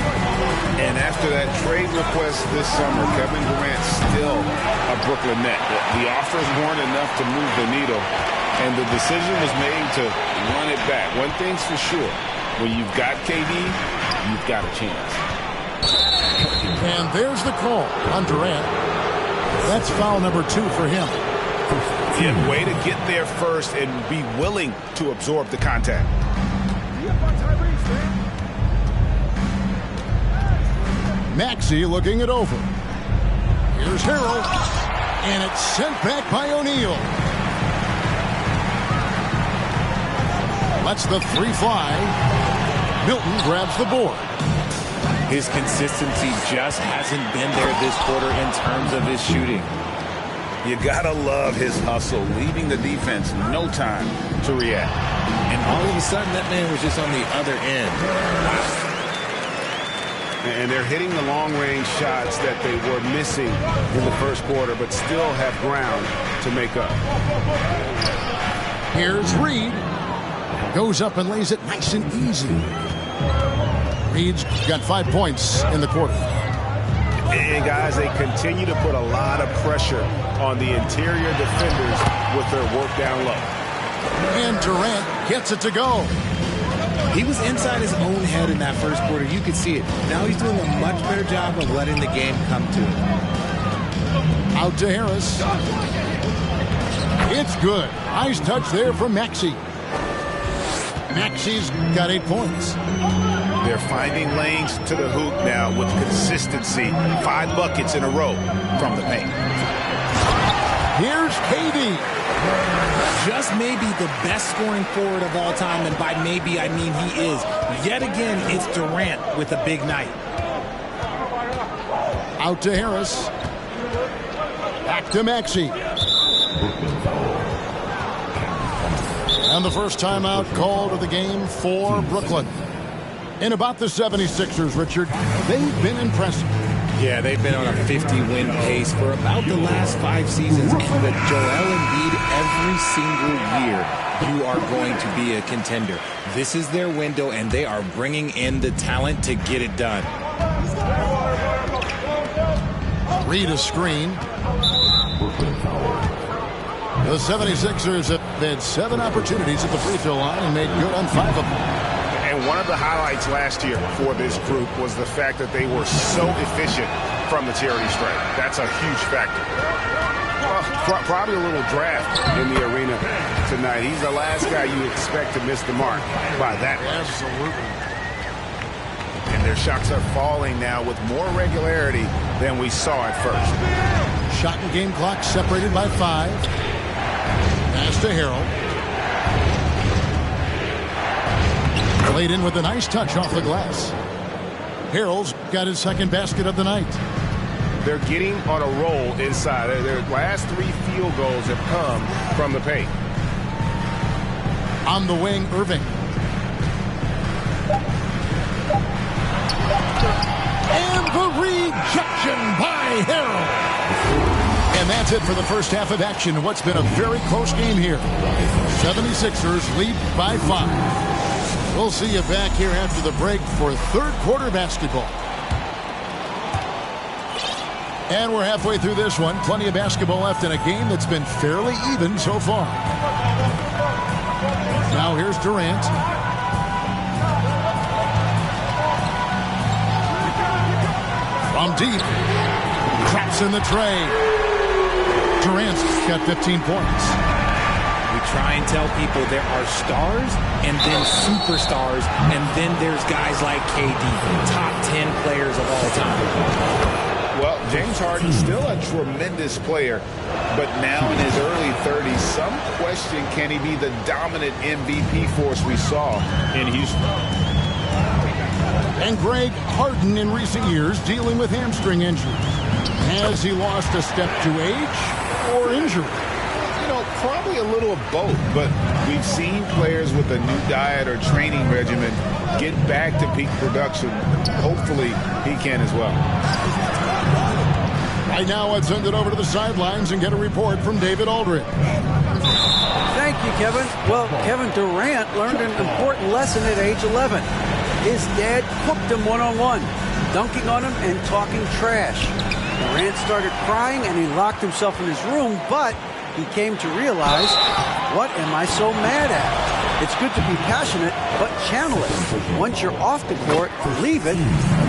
Speaker 3: And after that trade request this summer, Kevin Durant still a Brooklyn Net. The offers weren't enough to move the needle. And the decision was made to run it back. One thing's for sure. When you've got KD, you've got a chance.
Speaker 1: And there's the call on Durant. That's foul number 2 for him.
Speaker 3: Yeah, way to get there first and be willing to absorb the contact.
Speaker 1: Maxey looking it over. Here's Harrell. And it's sent back by O'Neal. Lets the 3 fly. Milton grabs the board.
Speaker 9: His consistency just hasn't been there this quarter in terms of his shooting.
Speaker 3: You gotta love his hustle, leaving the defense no time to react.
Speaker 9: And all of a sudden, that man was just on the other end.
Speaker 5: And they're hitting the long-range shots that they were missing in the first quarter, but still have ground to make up.
Speaker 1: Here's Reed. Goes up and lays it nice and easy. Reed's got 5 points in the quarter.
Speaker 5: And guys, they continue to put a lot of pressure on the interior defenders with their work down low.
Speaker 1: And Durant gets it to go.
Speaker 9: He was inside his own head in that first quarter. You could see it. Now he's doing a much better job of letting the game come to him.
Speaker 1: Out to Harris. It's good. Nice touch there from Maxey. Maxey's got 8 points.
Speaker 3: They're finding lanes to the hoop now with consistency. 5 buckets in a row from the paint.
Speaker 1: Here's KD.
Speaker 9: Just maybe the best scoring forward of all time, and by maybe I mean he is. Yet again, it's Durant with a big night.
Speaker 1: Out to Harris. Back to Maxey. And the first timeout called of the game for Brooklyn. And about the 76ers, Richard, they've been impressive.
Speaker 9: Yeah, they've been on a 50-win pace for about the last 5 seasons. And with Joel Embiid, every single year, you are going to be a contender. This is their window, and they are bringing in the talent to get it done.
Speaker 1: Reed a screen. The 76ers have had 7 opportunities at the free throw line and made good on 5 of them.
Speaker 3: And
Speaker 5: one of the highlights last year for this group was the fact that they were so efficient from the charity stripe. That's a huge factor. Probably a little draft in the arena tonight. He's the last guy you expect to miss the mark by that much.
Speaker 1: Absolutely.
Speaker 5: And their shots are falling now with more regularity than we saw at first.
Speaker 1: Shot and game clock separated by 5. Pass to Harrell. Played in with a nice touch off the glass. Harrell's got his second basket of the night.
Speaker 5: They're getting on a roll inside. Their last 3 field goals have come from the paint.
Speaker 1: On the wing, Irving. And the rejection by Harrell. And that's it for the first half of action. What's been a very close game here. 76ers lead by 5. We'll see you back here after the break for third quarter basketball. And we're halfway through this one. Plenty of basketball left in a game that's been fairly even so far. Now here's Durant. From deep. Traps in the tray. Durant's got 15 points.
Speaker 9: We try and tell people there are stars and then superstars, and then there's guys like KD, top 10 players of all time.
Speaker 5: Well, James Harden's still a tremendous player, but now in his early 30s, some question, can he be the dominant MVP force we saw in Houston?
Speaker 1: And Greg, Harden in recent years dealing with hamstring injury. Has he lost a step to age or injury?
Speaker 5: You know, probably a little of both, but we've seen players with a new diet or training regimen get back to peak production. Hopefully, he can as well.
Speaker 1: Right now, let's send it over to the sidelines and get a report from David Aldridge.
Speaker 4: Thank you, Kevin. Well, Kevin Durant learned an important lesson at age 11. His dad cooked him one-on-one, dunking on him and talking trash. Durant started crying and he locked himself in his room, but he came to realize, what am I so mad at? It's good to be passionate, but channel it. Once you're off the court, leave it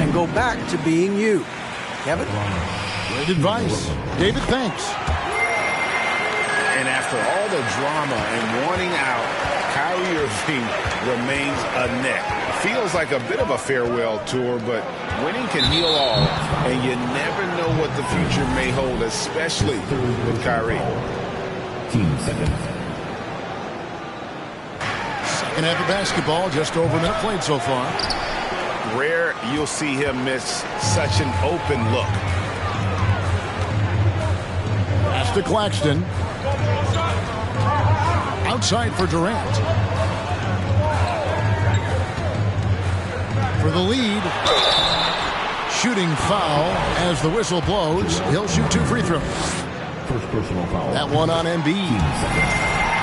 Speaker 4: and go back to being you. Kevin?
Speaker 1: Great advice. David, thanks.
Speaker 5: And after all the drama and wanting out, Kyrie Irving remains a net. Feels like a bit of a farewell tour, but winning can heal all, and you never know what the future may hold, especially with Kyrie.
Speaker 10: Team seconds.
Speaker 1: Second half of basketball, just over a minute played so far.
Speaker 5: Rare you'll see him miss such an open look.
Speaker 1: Pass to Claxton. Outside for Durant. For the lead. Shooting foul as the whistle blows. He'll shoot 2 free throws.
Speaker 10: First personal foul.
Speaker 1: That one on Embiid.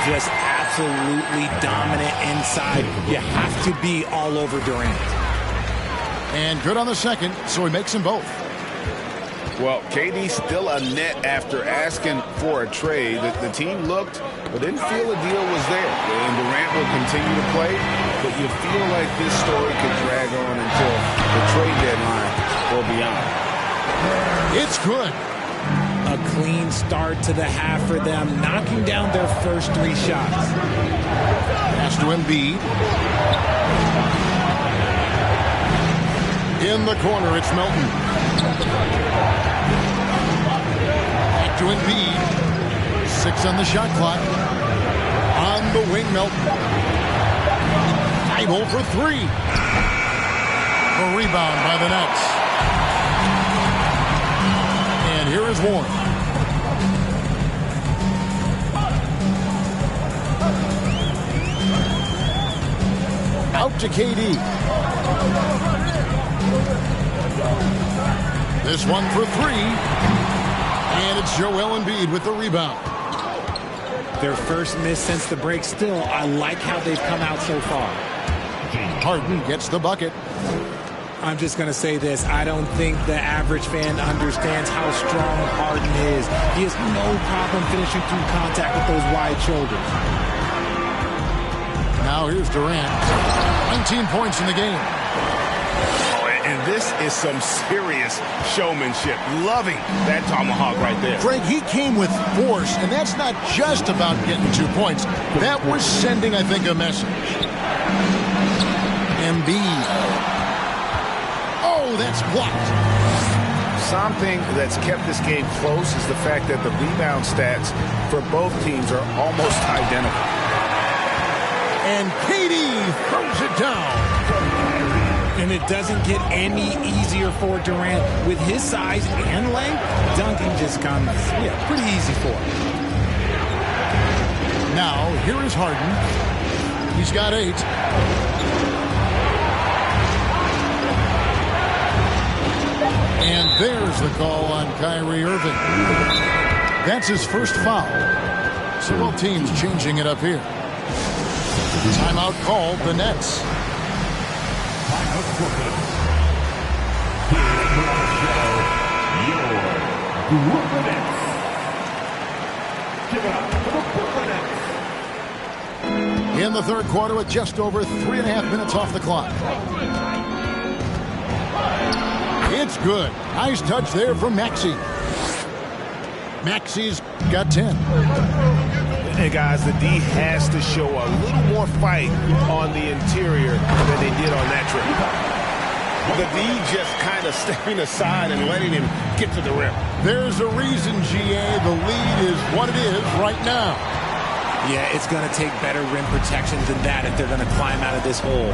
Speaker 9: Just absolutely dominant inside. You have to be all over Durant.
Speaker 1: And good on the second, so he makes them both.
Speaker 5: Well, KD's still a net after asking for a trade. The team looked, but didn't feel a deal was there. And Durant will continue to play, but you feel like this story could drag on until the trade deadline or beyond.
Speaker 1: It's good.
Speaker 9: A clean start to the half for them, knocking down their first 3 shots.
Speaker 1: Pass to Embiid. In the corner, it's Melton. Back to Embiid. 6 on the shot clock. On the wing, Melton. Tight for 3. A rebound by the Nets. And here is Warren. Out to KD. This one for 3. And it's Joel Embiid with the rebound.
Speaker 9: Their first miss since the break. Still, I like how they've come out so far.
Speaker 1: Harden gets the bucket.
Speaker 9: I'm just going to say this. I don't think the average fan understands how strong Harden is. He has no problem finishing through contact with those wide shoulders.
Speaker 1: Now here's Durant. 19 points in the game.
Speaker 5: And this is some serious showmanship. Loving that tomahawk right there.
Speaker 1: Greg, he came with force, and that's not just about getting 2 points. That was sending, I think, a message. Embiid. Oh, that's blocked.
Speaker 5: Something that's kept this game close is the fact that the rebound stats for both teams are almost identical.
Speaker 1: And KD throws it down.
Speaker 9: And it doesn't get any easier for Durant. With his size and length, dunking just comes pretty easy for him.
Speaker 1: Now, here is Harden. He's got 8. And there's the call on Kyrie Irving. That's his first foul. So both teams changing it up here. Timeout called the Nets. In the third quarter with just over 3.5 minutes off the clock. It's good. Nice touch there from Maxey. Maxey's got 10.
Speaker 5: Hey, guys, the D has to show a little more fight on the interior than they did on that trip. The D just kind of stepping aside and letting him get to the rim.
Speaker 1: There's a reason, GA, the lead is what it is right now.
Speaker 9: Yeah, it's going to take better rim protection than that if they're going to climb out of this hole.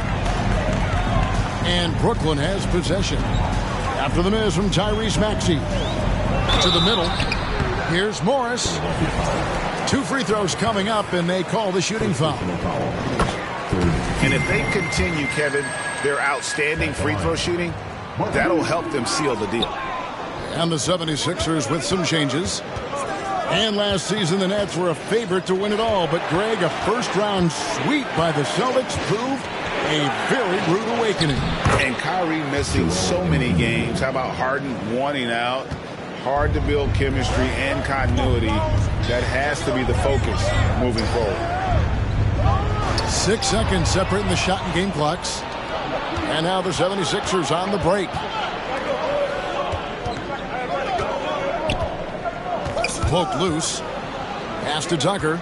Speaker 1: And Brooklyn has possession. After the miss from Tyrese Maxey. To the middle. Here's Morris. 2 free throws coming up, and they call the shooting foul.
Speaker 5: And if they continue, Kevin, their outstanding free throw shooting, that'll help them seal the deal.
Speaker 1: And the 76ers with some changes. And last season, the Nets were a favorite to win it all. But, Greg, a first-round sweep by the Celtics proved a very rude awakening.
Speaker 5: And Kyrie missing so many games. How about Harden wanting out? Hard to build chemistry and continuity. That has to be the focus moving forward.
Speaker 1: 6 seconds separating the shot and game clocks. And now the 76ers on the break. Poked loose. Pass to Tucker.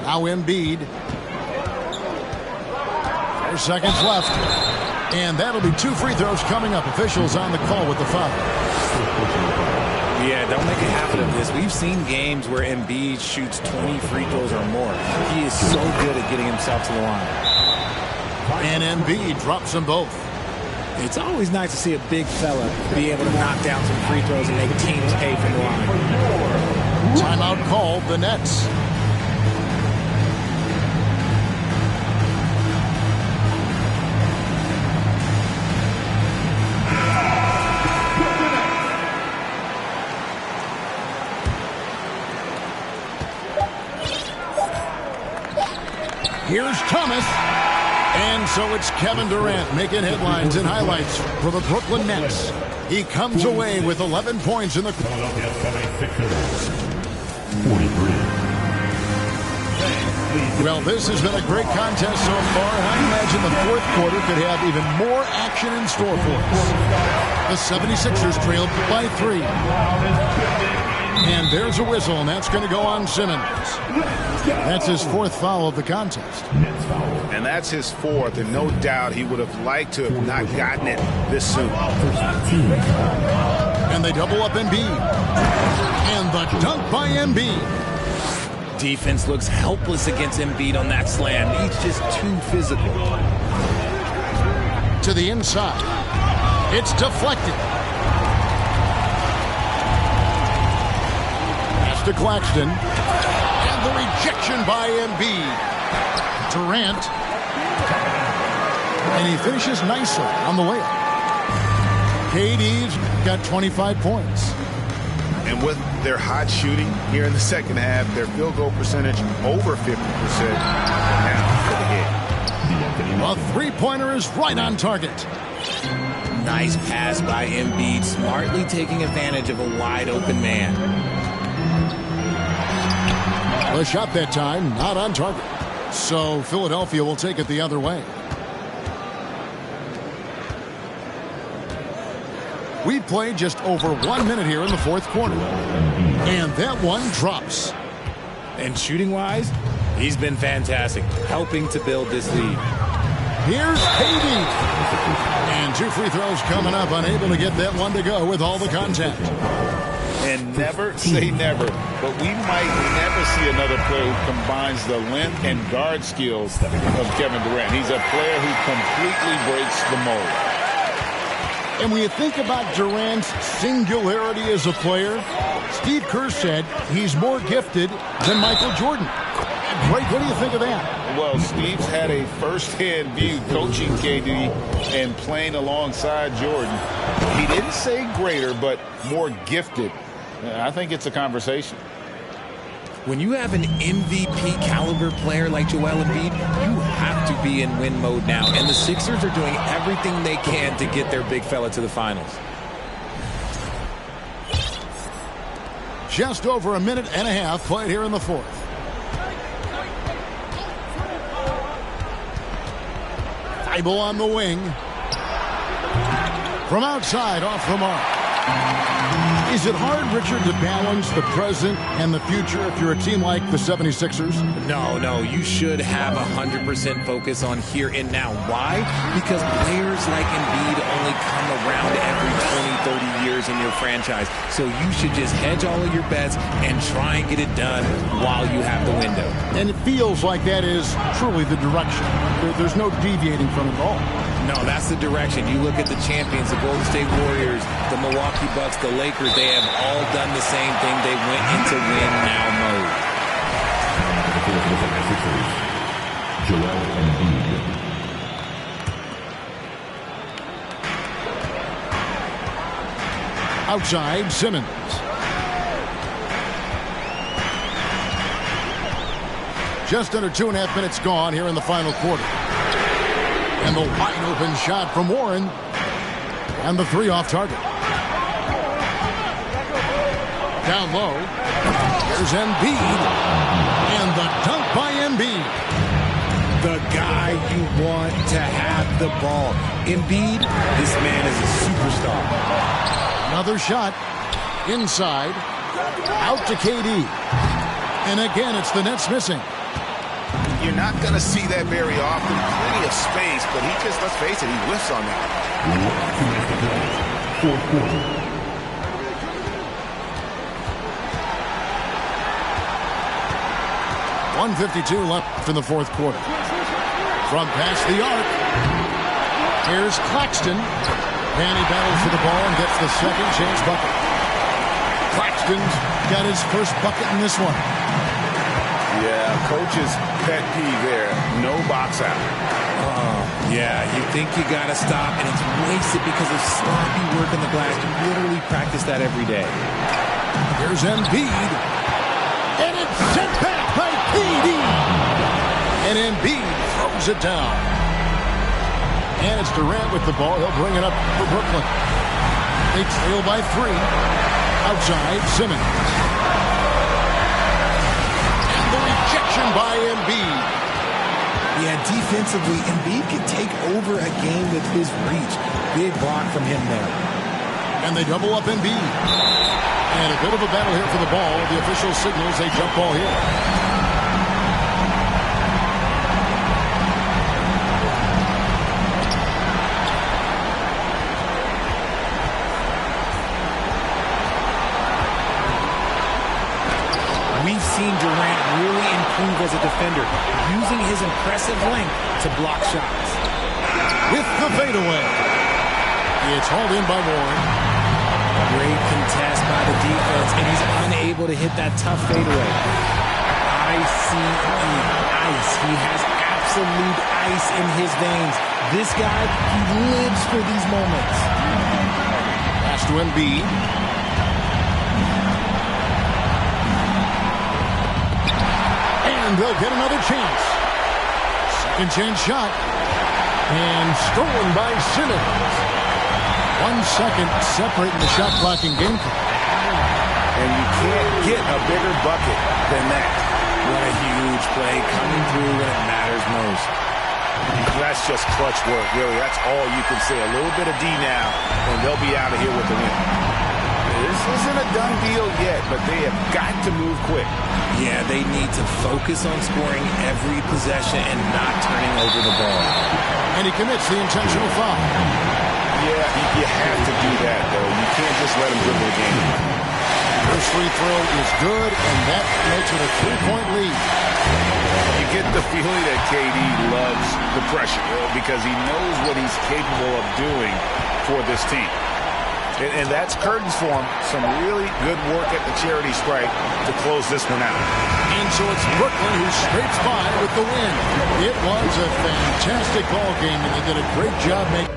Speaker 1: Now Embiid. 4 seconds left. And that'll be 2 free throws coming up. Officials on the call with the foul.
Speaker 9: Yeah, don't make a habit of this. We've seen games where Embiid shoots 20 free throws or more. He is so good at getting himself to the line.
Speaker 1: And Embiid drops them both.
Speaker 9: It's always nice to see a big fella be able to knock down some free throws and make teams pay from the line.
Speaker 1: Timeout called the Nets. Here's Thomas. And so it's Kevin Durant making headlines and highlights for the Brooklyn Nets. He comes away with 11 points in the... Well, this has been a great contest so far, and I imagine the fourth quarter could have even more action in store for us. The 76ers trailed by 3. And there's a whistle, and that's going to go on Simmons. That's his 4th foul of the contest.
Speaker 5: And that's his 4th, and no doubt he would have liked to have not gotten it this soon.
Speaker 1: And they double up Embiid. And the dunk by Embiid.
Speaker 9: Defense looks helpless against Embiid on that slam. He's just too physical.
Speaker 1: To the inside. It's deflected. To Claxton. And the rejection by Embiid. Durant. And he finishes nicely on the layup. KD's got 25 points.
Speaker 5: And with their hot shooting here in the second half, their field goal percentage over 50% now for the game.
Speaker 1: A three-pointer is right on target.
Speaker 9: Nice pass by Embiid, smartly taking advantage of a wide-open man.
Speaker 1: The shot that time, not on target. So Philadelphia will take it the other way. We've played just over 1 minute here in the fourth quarter. And that one drops.
Speaker 9: And shooting-wise, he's been fantastic, helping to build this lead.
Speaker 1: Here's KD. And 2 free throws coming up, unable to get that one to go with all the contact.
Speaker 3: And never say never, but we might never see another player who combines the length and guard skills of Kevin Durant. He's a player who completely breaks the mold.
Speaker 1: And when you think about Durant's singularity as a player, Steve Kerr said he's more gifted than Michael Jordan. Greg, what do you think of that?
Speaker 3: Well, Steve's had a first-hand view coaching KD and playing alongside Jordan. He didn't say greater, but more gifted. I think it's a conversation.
Speaker 9: When you have an MVP caliber player like Joel Embiid, you have to be in win mode now. And the Sixers are doing everything they can to get their big fella to the finals.
Speaker 1: Just over 1.5 minutes played here in the fourth. Thibault on the wing. From outside, off the mark. Is it hard, Richard, to balance the present and the future if you're a team like the 76ers?
Speaker 9: No, you should have 100% focus on here and now. Why? Because players like Embiid only come around every 20, 30 years in your franchise. So you should just hedge all of your bets and try and get it done while you have the window.
Speaker 1: And it feels like that is truly the direction. There's no deviating from it at all.
Speaker 9: No, that's the direction. You look at the champions, the Golden State Warriors, the Milwaukee Bucks, the Lakers, they have all done the same thing. They went into win now mode.
Speaker 10: Joel Embiid.
Speaker 1: Outside, Simmons. Just under 2.5 minutes gone here in the final quarter. And the wide open shot from Warren. And the 3 off target. Down low. Here's Embiid. And the dunk by Embiid.
Speaker 9: The guy you want to have the ball. Embiid, this man is a superstar.
Speaker 1: Another shot. Inside. Out to KD. And again, it's the Nets missing.
Speaker 5: You're not going to see that very often. Plenty of space, but he just, let's face it, he whiffs on that.
Speaker 10: Fourth quarter.
Speaker 1: 1:52 left in the fourth quarter. From past the arc. Here's Claxton. And he battles for the ball and gets the second chance bucket. Claxton's got his first bucket in this one.
Speaker 3: Yeah, coach's pet peeve there. No box out.
Speaker 9: Yeah, you think you got to stop, and it's wasted because of sloppy work on the glass. You literally practice that every day.
Speaker 1: Here's Embiid. And it's sent back by KD. And Embiid throws it down. And it's Durant with the ball. He'll bring it up for Brooklyn. They trail by 3. Outside, Simmons. And the rejection by Embiid.
Speaker 9: Yeah, defensively, Embiid can take over a game with his reach. Big block from him there.
Speaker 1: And they double up Embiid. And a bit of a battle here for the ball. The official signals a jump ball here.
Speaker 9: We've seen Durant really improve as a defender, using his impressive length to block shots.
Speaker 1: With the fadeaway. It's hauled in by Warren.
Speaker 9: Great contest by the defense, and he's unable to hit that tough fadeaway. ICE, ice. He has absolute ice in his veins. This guy, he lives for these moments.
Speaker 1: Pass to Embiid. And they'll get another chance. Second chance shot. And stolen by Simmons. 1 second separating the shot clock and game clock.
Speaker 3: And you can't get a bigger bucket than that.
Speaker 9: What a huge play, coming through when it matters most.
Speaker 3: That's just clutch work, really. That's all you can say. A little bit of D now, and they'll be out of here with the win. This isn't a done deal yet, but they have got to move quick.
Speaker 9: Yeah, they need to focus on scoring every possession and not turning over the ball.
Speaker 1: And he commits the intentional foul.
Speaker 3: Yeah, you have to do that, though. You can't just let him dribble the game.
Speaker 1: First free throw is good, and that makes it a 3-point lead.
Speaker 3: You get the feeling that KD loves the pressure because he knows what he's capable of doing for this team. And that's curtains for him. Some really good work at the charity stripe to close this one out.
Speaker 1: And so it's Brooklyn who scrapes by with the win. It was a fantastic ball game, and they did a great job making.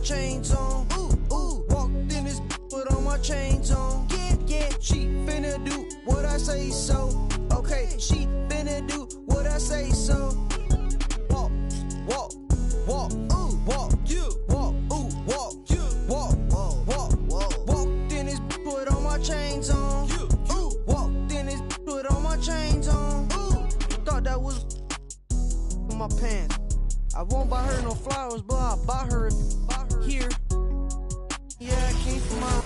Speaker 6: Chains on, walked in this, put on my chains on. Yeah, she finna do what I say so. Okay, she finna do what I say so. Walk, walk, walk, walk, walk. Walked in this, put on my chains on. Walked in this, put on my chains on. Thought that was my pants. I won't buy her no flowers, but I'll buy her here. Yeah, I came from my.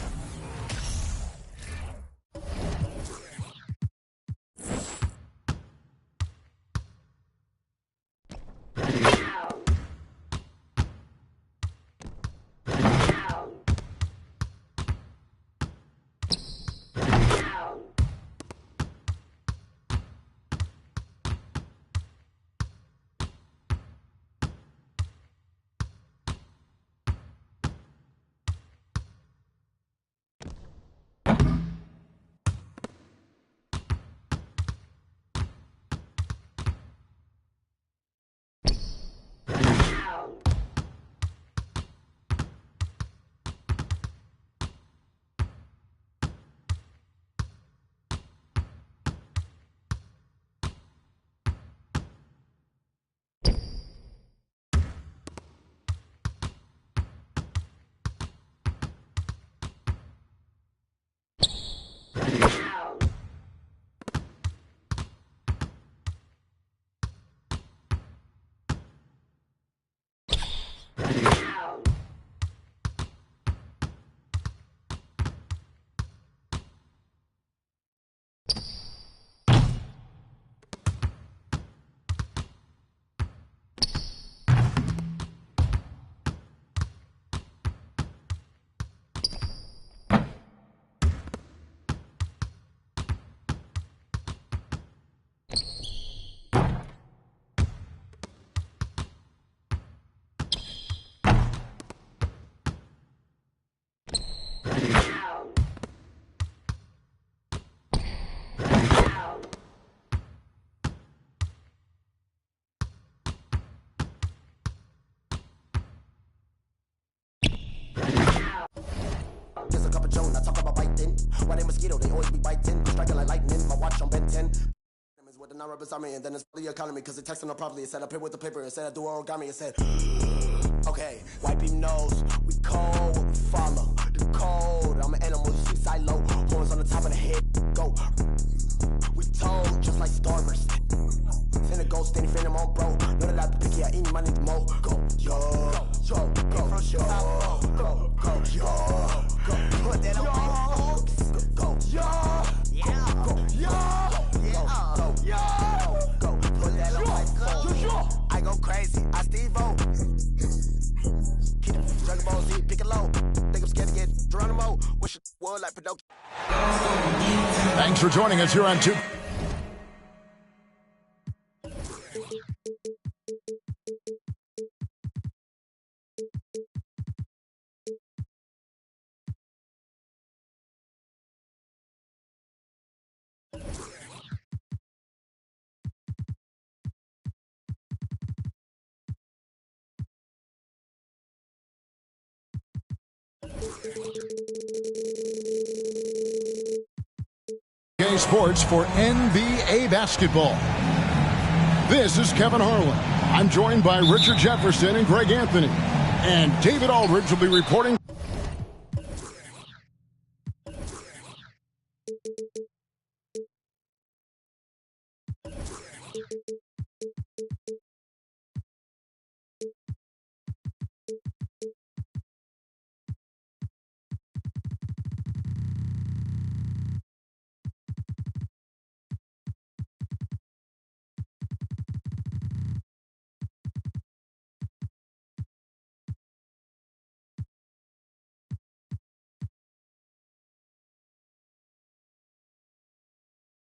Speaker 6: They always be biting, striking like lightning. My watch on Ben 10. Is what the non represent me, and then it's the economy because it texted them properly. It said up here with the paper. It said I do origami. It said, okay, wipe him nose. We cold, what we follow the code. I'm an animal, you see silo. Horns on the top of the head, go. We told just like Starburst. Send a ghost, then he friend him on bro. Know that I picky, I eat my need more. Go, yo, yo, go, yo, go, go, yo, go. Put that on me. Go, yo, yeah, go, yo, go, yo, go. Put that on my phone. I go crazy, I Steve-O.
Speaker 8: that Pinocchio.
Speaker 1: Thanks for joining us here on 2. Sports for NBA basketball. This is Kevin Harlan. I'm joined by Richard Jefferson and Greg Anthony. And David Aldridge will be reporting.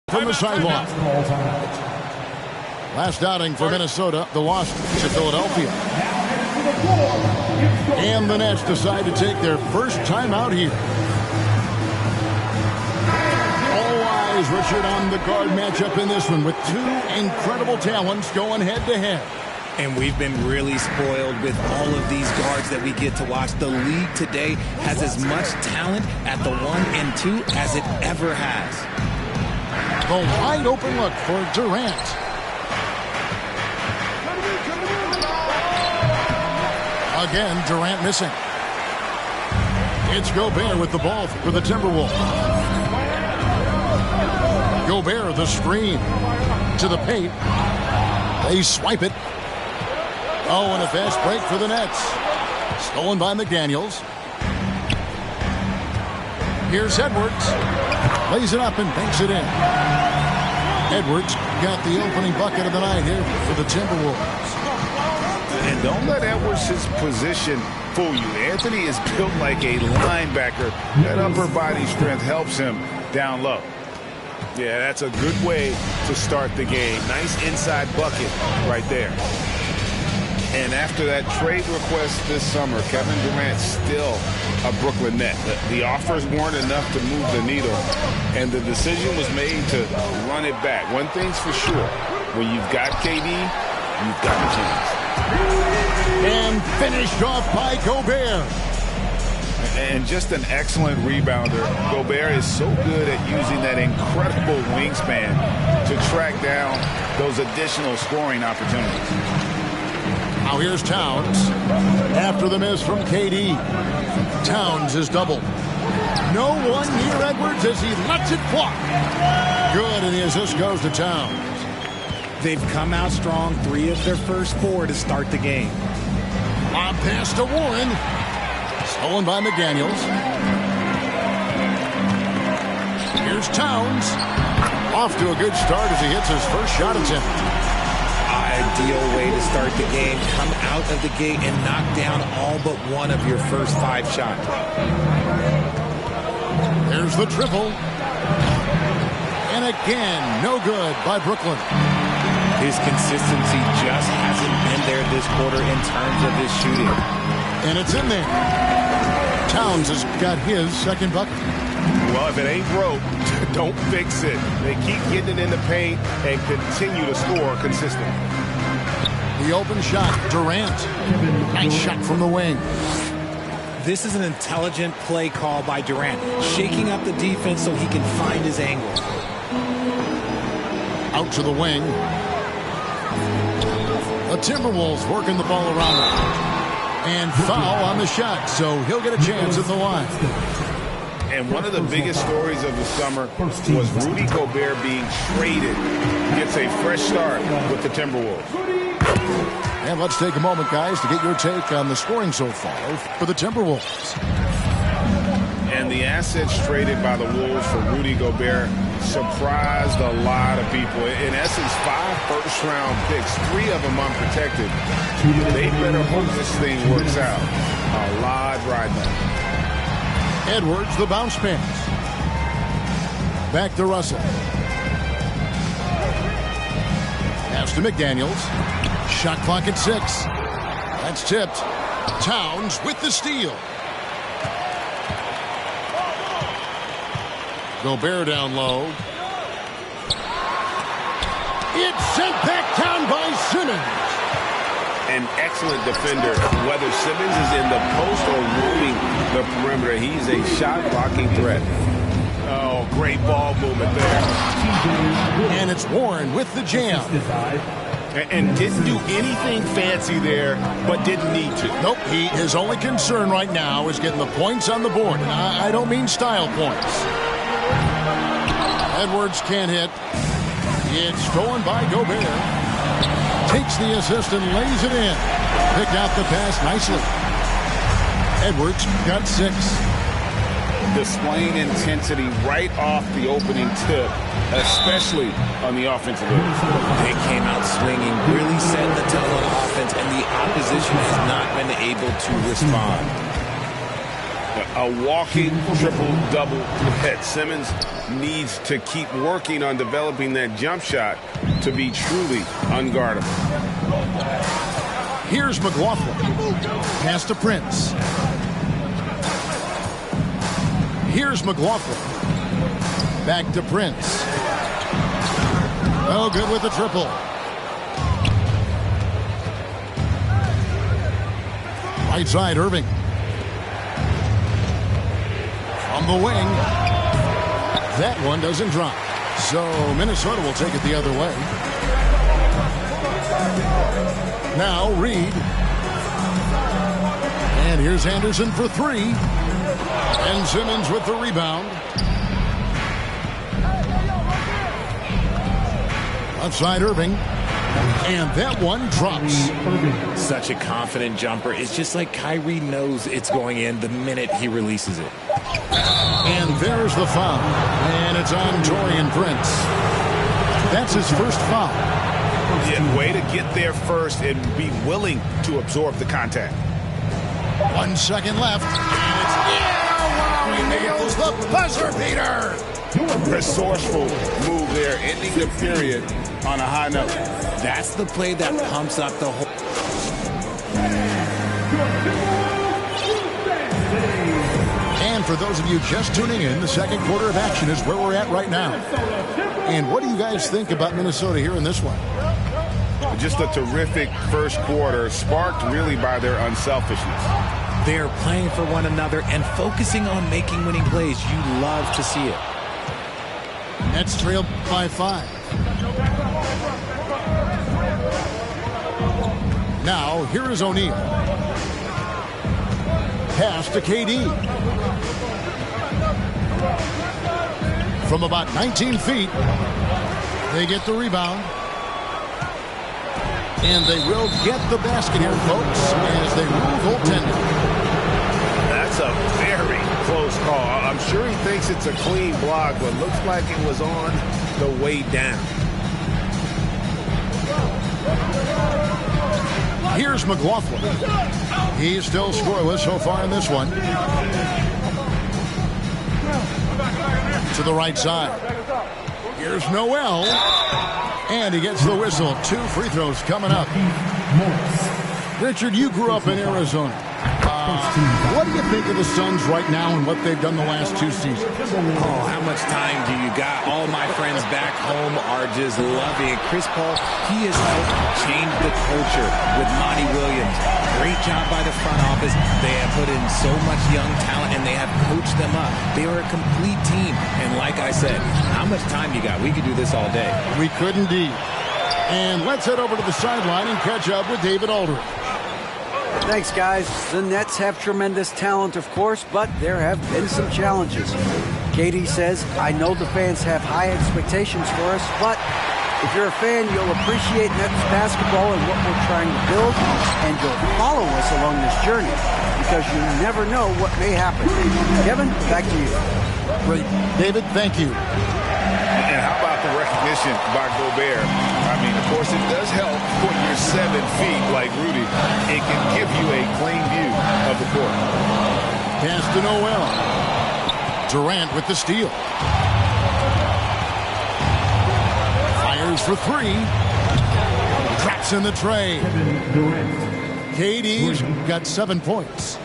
Speaker 1: From the sideline. Last outing for Minnesota, the loss to Philadelphia. And the Nets decide to take their first time out here. All eyes, Richard, on the guard matchup in this one with two incredible talents going head-to-head.
Speaker 9: And we've been really spoiled with all of these guards that we get to watch. The league today has as much talent at the 1 and 2 as it ever has.
Speaker 1: The wide open look for Durant. Again, Durant missing. It's Gobert with the ball for the Timberwolves. Gobert, the screen to the paint. They swipe it. Oh, and a fast break for the Nets. Stolen by McDaniels. Here's Edwards. Lays it up and banks it in. Edwards got the opening bucket of the night here for the Timberwolves.
Speaker 3: And don't let Edwards' position fool you. Anthony is built like a linebacker. That upper body strength helps him down low. Yeah, that's a good way to start the game. Nice inside bucket right there. And after that trade request this summer, Kevin Durant's still a Brooklyn Net. The offers weren't enough to move the needle, and the decision was made to run it back. One thing's for sure, when you've got KD, you've got a chance.
Speaker 1: And finished off by Gobert.
Speaker 3: And just an excellent rebounder. Gobert is so good at using that incredible wingspan to track down those additional scoring opportunities.
Speaker 1: Now here's Towns. After the miss from KD. Towns is doubled. No one near Edwards as he lets it fly. Good, and the assist goes to Towns.
Speaker 9: They've come out strong, 3 of their first 4 to start the game.
Speaker 1: Lob pass to Warren. Stolen by McDaniels. Here's Towns. Off to a good start as he hits his first shot attempt.
Speaker 9: Ideal way to start the game. Come out of the gate and knock down all but one of your first 5 shots.
Speaker 1: There's the triple. And again, no good by Brooklyn.
Speaker 9: His consistency just hasn't been there this quarter in terms of his shooting.
Speaker 1: And it's in there. Towns has got his second bucket.
Speaker 5: Well, if it ain't broke, don't fix it. They keep getting it in the paint and continue to score consistently.
Speaker 1: The open shot, Durant. Nice shot from the wing.
Speaker 9: This is an intelligent play call by Durant, shaking up the defense so he can find his angle.
Speaker 1: Out to the wing. The Timberwolves working the ball around. And foul on the shot, so he'll get a chance at the line.
Speaker 3: And one of the biggest stories of the summer was Rudy Gobert being traded. Gets a fresh start with the Timberwolves.
Speaker 1: And let's take a moment, guys, to get your take on the scoring so far for the Timberwolves.
Speaker 3: And the assets traded by the Wolves for Rudy Gobert surprised a lot of people. In essence, 5 first-round picks, 3 of them unprotected. They better hope this thing works out. A lot riding on.
Speaker 1: Edwards, the bounce pass. Back to Russell. Pass to McDaniels. Shot clock at 6. That's tipped. Towns with the steal. Gobert down low. It's sent back down by Simmons.
Speaker 5: An excellent defender, whether Simmons is in the post or roaming the perimeter. He's a shot-blocking threat. Oh, great ball movement there.
Speaker 1: And it's Warren with the jam.
Speaker 3: And didn't do anything fancy there, but didn't need to.
Speaker 1: Nope, his only concern right now is getting the points on the board. And I don't mean style points. Edwards can't hit. It's stolen by Gobert. Takes the assist and lays it in. Picked out the pass nicely. Edwards got 6.
Speaker 5: Displaying intensity right off the opening tip, especially on the offensive end.
Speaker 9: They came out swinging, really setting the tone on offense, and the opposition has not been able to respond.
Speaker 5: A walking triple-double threat. Simmons needs to keep working on developing that jump shot to be truly unguardable.
Speaker 1: Here's McLaughlin. Pass to Prince. Here's McLaughlin. Back to Prince. Oh, good with the triple. Right side, Irving. From the wing. That one doesn't drop. So Minnesota will take it the other way. Now Reed. And here's Anderson for 3. And Simmons with the rebound. Outside Irving. And that one drops.
Speaker 9: Such a confident jumper. It's just like Kyrie knows it's going in the minute he releases it.
Speaker 1: And there's the foul. And it's on Taurean Prince. That's his first foul.
Speaker 5: Yeah, way to get there first and be willing to absorb the contact.
Speaker 1: 1 second left. And it's wow, he nails the buzzer beater.
Speaker 5: Resourceful move there, ending the period on a high note.
Speaker 9: That's the play that pumps up the whole.
Speaker 1: And for those of you just tuning in, the second quarter of action is where we're at right now. And what do you guys think about Minnesota here in this one?
Speaker 5: Just a terrific first quarter, sparked really by their unselfishness.
Speaker 9: They're playing for one another and focusing on making winning plays. You love to see it.
Speaker 1: Nets trailed by 5. Now, here is O'Neal. Pass to KD. From about 19 feet, they get the rebound. And they will get the basket here, folks, as they rule goaltending.
Speaker 5: That's a very close call. I'm sure he thinks it's a clean block, but looks like it was on the way down.
Speaker 1: Here's McLaughlin. He's still scoreless so far in this one. To the right side. Here's Noel. And he gets the whistle. 2 free throws coming up. Richard, you grew up in Arizona. What do you think of the Suns right now and what they've done the last 2 seasons?
Speaker 9: Oh, how much time do you got? All my friends back home are just loving it. Chris Paul, he has helped change the culture with Monty Williams. Great job by the front office. They have put in so much young talent, and they have coached them up. They are a complete team. And like I said, how much time you got? We could do this all day.
Speaker 1: We could indeed. And let's head over to the sideline and catch up with David Aldridge.
Speaker 4: Thanks, guys. The Nets have tremendous talent, of course, but there have been some challenges. Katie says, I know the fans have high expectations for us, but if you're a fan, you'll appreciate Nets basketball and what we're trying to build, and you'll follow us along this journey, because you never know what may happen. Kevin, back to you.
Speaker 1: Great. David, thank you.
Speaker 5: And how about the recognition by Gobert? I mean, of course, it does help when you're 7 feet like Rudy. It can give you a clean view of the court.
Speaker 1: Pass to Noel. Durant with the steal. Goes for three. Traps in the tray. KD's got 7 points.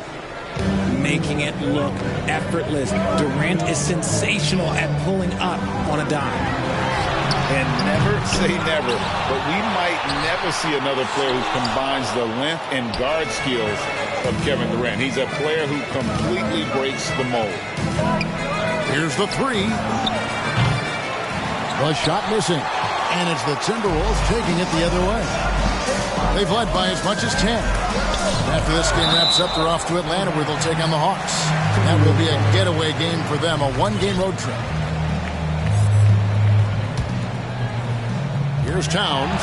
Speaker 9: Making it look effortless. Durant is sensational at pulling up on a dime.
Speaker 3: And never say never, but we might never see another player who combines the length and guard skills of Kevin Durant. He's a player who completely breaks the mold.
Speaker 1: Here's the three. The shot missing. And it's the Timberwolves taking it the other way. They've led by as much as 10. After this game wraps up, they're off to Atlanta where they'll take on the Hawks. That will be a getaway game for them, a one-game road trip. Here's Towns.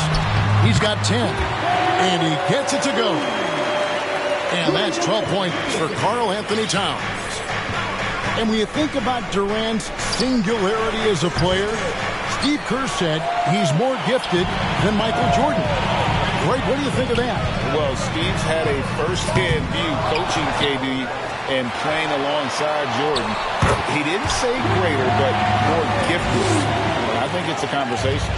Speaker 1: He's got 10. And he gets it to go. And that's 12 points for Karl Anthony Towns. And when you think about Durant's singularity as a player, Steve Kerr said he's more gifted than Michael Jordan. Greg, what do you think of that?
Speaker 3: Well, Steve's had a first-hand view coaching KD and playing alongside Jordan. He didn't say greater, but more gifted. I think it's a conversation.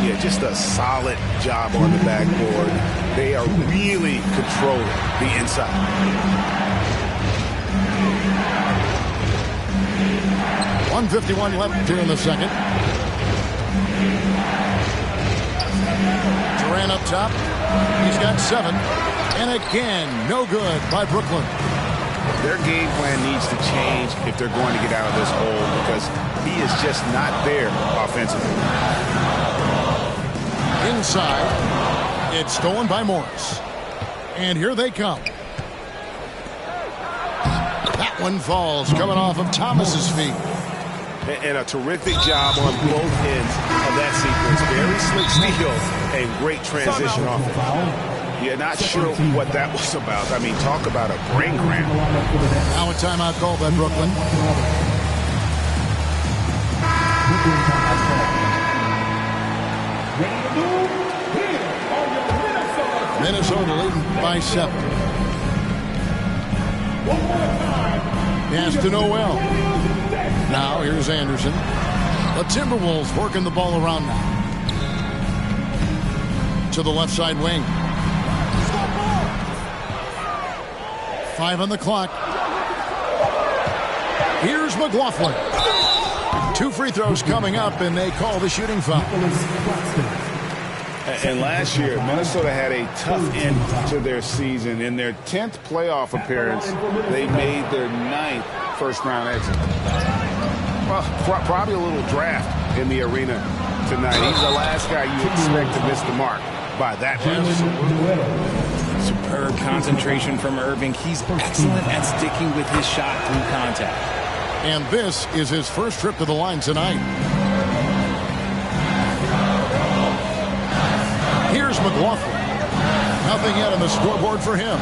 Speaker 5: Yeah, just a solid job on the backboard. They are really controlling the inside.
Speaker 1: .151 left here in the second. Durant up top. He's got 7. And again, no good by Brooklyn.
Speaker 5: Their game plan needs to change if they're going to get out of this hole because he is just not there offensively.
Speaker 1: Inside, it's stolen by Morris. And here they come. That one falls coming off of Thomas's feet.
Speaker 5: And a terrific job on both ends of that sequence. Very slick steal and great transition offense. Yeah, not sure what that was about. I mean, talk about a brain cramp.
Speaker 1: Now a timeout called by Brooklyn. Minnesota leading by 7. Pass to Noel. Now here's Anderson. The Timberwolves working the ball around now. To the left side wing. 5 on the clock. Here's McLaughlin. 2 free throws coming up, and they call the shooting foul.
Speaker 3: And last year, Minnesota had a tough end to their season. In their 10th playoff appearance, they made their 9th first-round exit. Well, probably a little draft in the arena tonight. He's the last guy you expect to miss the mark by that much.
Speaker 9: Superb concentration from Irving. He's excellent at sticking with his shot through contact.
Speaker 1: And this is his first trip to the line tonight. Here's McLaughlin. Nothing yet on the scoreboard for him.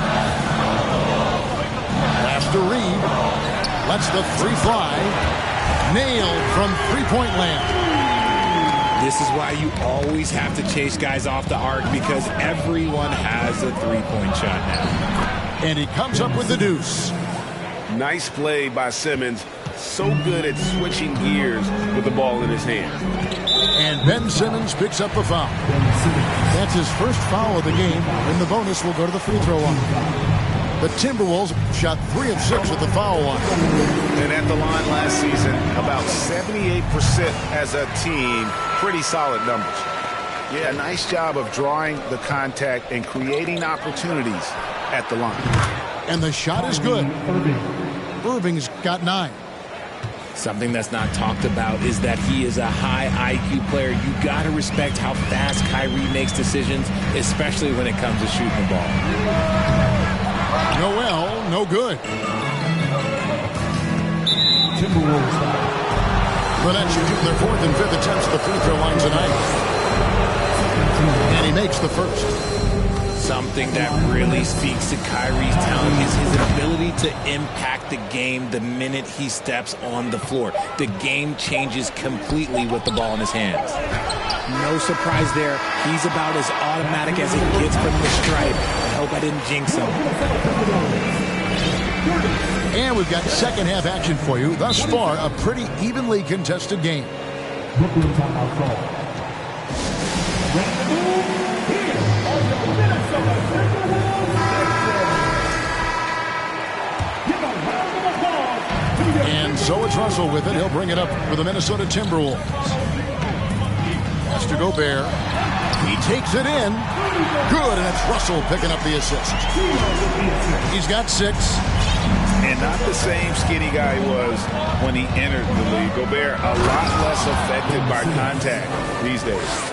Speaker 1: Pass to Reed. Lets the three fly. Nailed from three-point land.
Speaker 9: This is why you always have to chase guys off the arc because everyone has a three-point shot now.
Speaker 1: And he comes up with the deuce.
Speaker 5: Nice play by Simmons. So good at switching gears with the ball in his hand.
Speaker 1: And Ben Simmons picks up the foul. That's his first foul of the game, and the bonus will go to the free throw line. The Timberwolves shot 3 of 6 at the foul line.
Speaker 5: And at the line last season, about 78% as a team. Pretty solid numbers. Yeah, nice job of drawing the contact and creating opportunities at the line.
Speaker 1: And the shot is good. Irving's got 9.
Speaker 9: Something that's not talked about is that he is a high IQ player. You got to respect how fast Kyrie makes decisions, especially when it comes to shooting the ball.
Speaker 1: Noel, no good. The Nets shooting their 4th and 5th attempts at the free throw line tonight. And he makes the first.
Speaker 9: Something that really speaks to Kyrie's talent is his ability to impact the game the minute he steps on the floor. The game changes completely with the ball in his hands. No surprise there. He's about as automatic as it gets from the stripe. I hope I didn't jinx him.
Speaker 1: And we've got second half action for you. Thus far, a pretty evenly contested game. so it's Russell with it. He'll bring it up for the Minnesota Timberwolves. Has to Gobert. He takes it in. Good, and it's Russell picking up the assist. He's got 6.
Speaker 3: And not the same skinny guy he was when he entered the league. Gobert, a lot less affected by contact these days.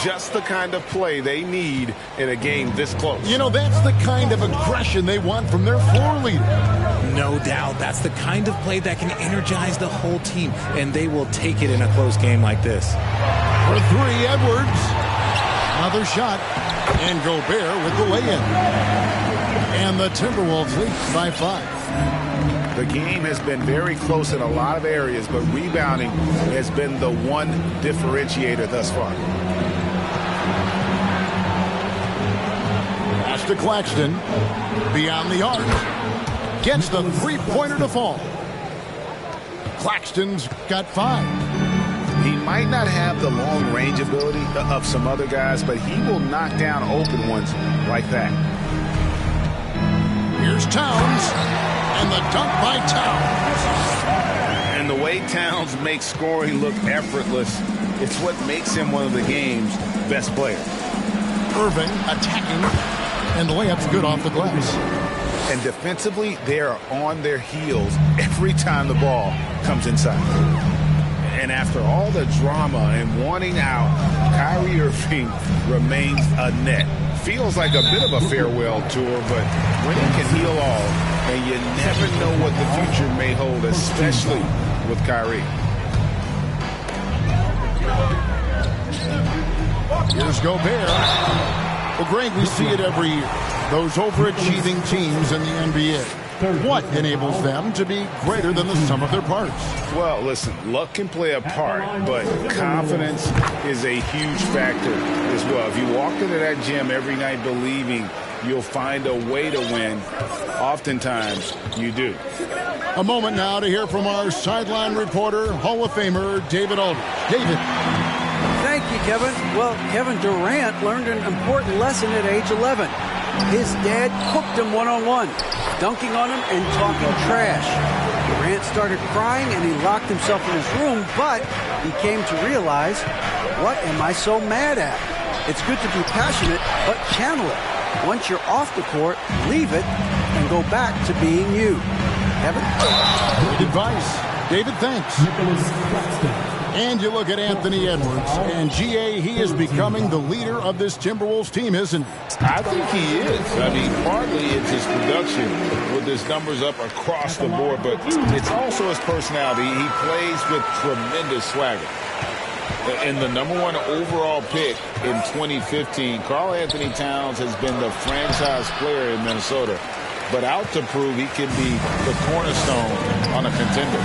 Speaker 3: Just the kind of play they need in a game this close.
Speaker 1: You know, that's the kind of aggression they want from their floor leader.
Speaker 9: No doubt. That's the kind of play that can energize the whole team, and they will take it in a close game like this.
Speaker 1: For 3, Edwards. Another shot. And Gobert with the lay-in. And the Timberwolves lead by 5.
Speaker 3: The game has been very close in a lot of areas, but rebounding has been the one differentiator thus far.
Speaker 1: Pass to Claxton. Beyond the arc. Gets the three-pointer to fall. Claxton's got 5.
Speaker 3: He might not have the long-range ability of some other guys, but he will knock down open ones like that.
Speaker 1: Here's Towns, and the dunk by Towns.
Speaker 3: And the way Towns makes scoring look effortless, it's what makes him one of the game's best players.
Speaker 1: Irving attacking, and the layup's good off the glass.
Speaker 3: And defensively, they are on their heels every time the ball comes inside. And after all the drama and wanting out, Kyrie Irving remains a net. Feels like a bit of a farewell tour, but winning can heal all, and you never know what the future may hold, especially with Kyrie.
Speaker 1: Here's Gobert. Well, Greg, we see it every year. Those overachieving teams in the NBA. What enables them to be greater than the sum of their parts?
Speaker 3: Well, listen, luck can play a part, but confidence is a huge factor as well. If you walk into that gym every night believing you'll find a way to win, oftentimes you do.
Speaker 1: A moment now to hear from our sideline reporter, Hall of Famer David Aldridge. David.
Speaker 4: Thank you, Kevin. Well, Kevin Durant learned an important lesson at age 11. His dad cooked him one-on-one, dunking on him and talking trash. Durant started crying and he locked himself in his room, but he came to realize, what am I so mad at? It's good to be passionate, but channel it. Once you're off the court, leave it and go back to being you. Kevin?
Speaker 1: Good advice. David, thanks. And you look at Anthony Edwards, and GA, he is becoming the leader of this Timberwolves team, isn't he?
Speaker 3: I think he is. I mean, partly it's his production with his numbers up across the board, but it's also his personality. He plays with tremendous swagger. And the #1 overall pick in 2015, Karl Anthony Towns has been the franchise player in Minnesota, but out to prove he can be the cornerstone on a contender.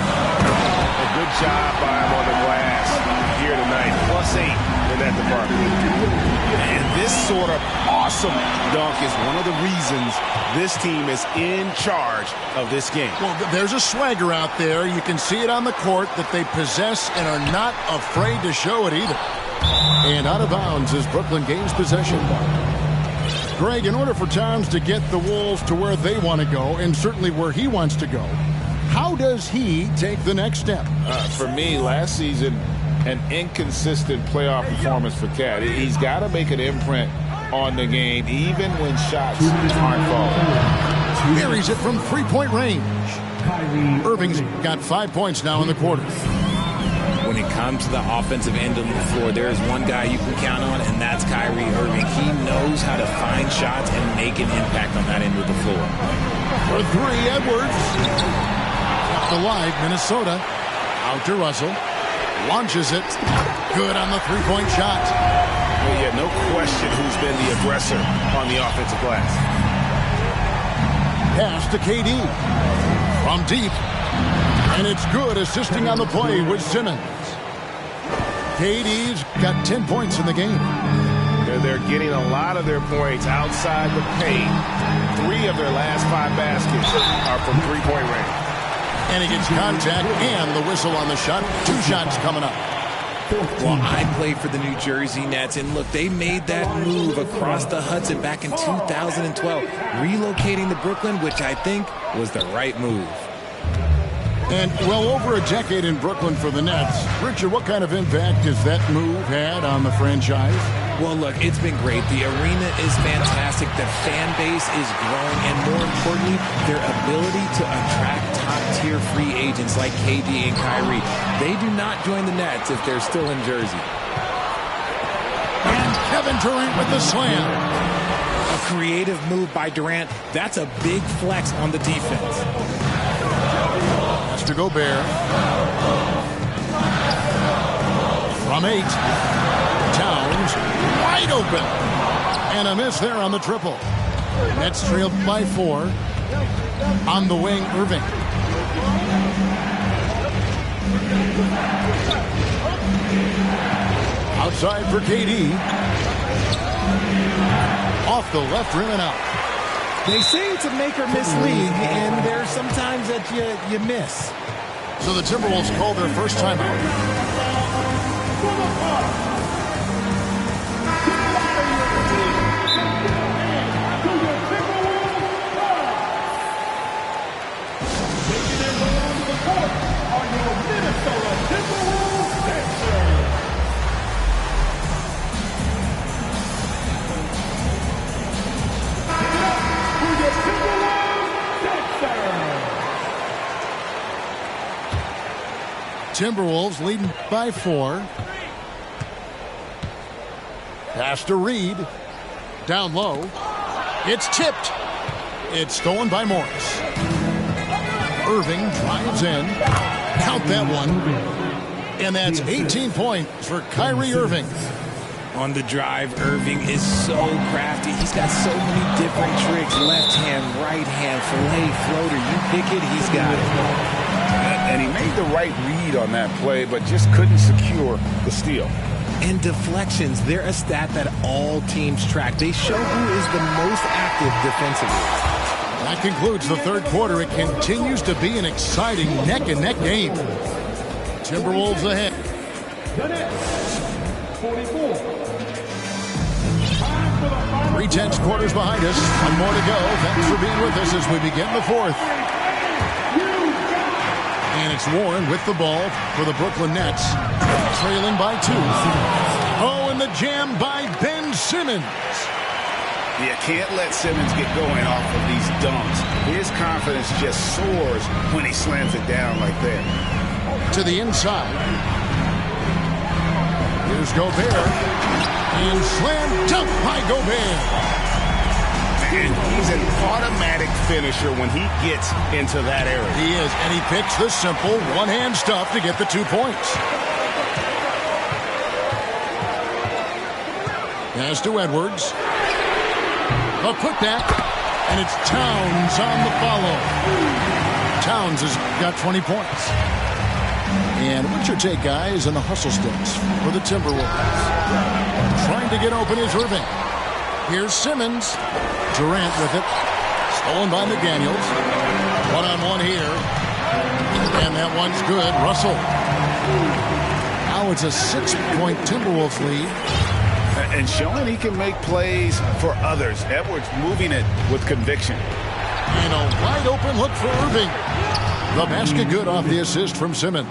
Speaker 3: A good job by him on the glass here tonight. +8 in that department. And this sort of awesome dunk is one of the reasons this team is in charge of this game.
Speaker 1: Well, there's a swagger out there. You can see it on the court that they possess and are not afraid to show it either. And out of bounds is Brooklyn gains possession. Greg, in order for Towns to get the Wolves to where they want to go, and certainly where he wants to go, how does he take the next step?
Speaker 3: For me, last season, an inconsistent playoff performance for Cat. He's got to make an imprint on the game, even when shots aren't falling.
Speaker 1: Buries it from three-point range. Irving's got 5 points now in the quarter.
Speaker 9: When it comes to the offensive end of the floor, there is one guy you can count on, and that's Kyrie Irving. He knows how to find shots and make an impact on that end of the floor.
Speaker 1: For 3, Edwards. Alive, Minnesota. Out to Russell. Launches it. Good on the three-point shot.
Speaker 3: Well, yeah, no question who's been the aggressor on the offensive glass.
Speaker 1: Pass to KD. From deep. And it's good, assisting on the play with Simmons. KD's got 10 points in the game.
Speaker 3: They're getting a lot of their points outside the paint. 3 of their last 5 baskets are from three-point range.
Speaker 1: And he gets contact and the whistle on the shot. 2 shots coming up.
Speaker 9: Well, I played for the New Jersey Nets, and look, they made that move across the Hudson back in 2012, relocating to Brooklyn, which I think was the right move.
Speaker 1: And well over a decade in Brooklyn for the Nets. Richard, what kind of impact has that move had on the franchise?
Speaker 9: Well, look, it's been great. The arena is fantastic. The fan base is growing. And more importantly, their ability to attract top-tier free agents like KD and Kyrie. They do not join the Nets if they're still in Jersey.
Speaker 1: And Kevin Durant with the slam.
Speaker 9: A creative move by Durant. That's a big flex on the defense.
Speaker 1: To Gobert. From 8. Towns wide open. And a miss there on the triple. Nets trailed by 4. On the wing, Irving. Outside for KD. Off the left rim and out.
Speaker 9: They say it's a make or miss league, and there's sometimes that you miss.
Speaker 1: So the Timberwolves call their first timeout. Timberwolves leading by 4. Pass to Reed. Down low. It's tipped. It's stolen by Morris. Irving drives in. Count that one. And that's 18 points for Kyrie Irving.
Speaker 9: On the drive, Irving is so crafty. He's got so many different tricks. Left hand, right hand, fillet, floater. You pick it, he's got it.
Speaker 3: And he made the right read on that play, but just couldn't secure the steal.
Speaker 9: And deflections, they're a stat that all teams track. They show who is the most active defensively.
Speaker 1: That concludes the third quarter. It continues to be an exciting neck-and-neck game. Timberwolves ahead. 3/10 quarters behind us. One more to go. Thanks for being with us as we begin the fourth. And it's Warren with the ball for the Brooklyn Nets. Trailing by 2. Oh, and the jam by Ben Simmons.
Speaker 3: You can't let Simmons get going off of these dunks. His confidence just soars when he slams it down like that.
Speaker 1: To the inside. Here's Gobert. And slam dunk by Gobert.
Speaker 3: And he's an automatic finisher when he gets into that area.
Speaker 1: He is, and he picks the simple one-hand stuff to get the 2 points. Pass to Edwards. A putback, and it's Towns on the follow. Towns has got 20 points. And what's your take, guys, on the hustle sticks for the Timberwolves? Trying to get open is Irving. Here's Simmons. Durant with it. Stolen by McDaniels. One-on-one here. And that one's good. Russell. Now it's a 6-point Timberwolves lead.
Speaker 3: And showing he can make plays for others. Edwards moving it with conviction.
Speaker 1: And a wide open look for Irving. The basket good off the assist from Simmons.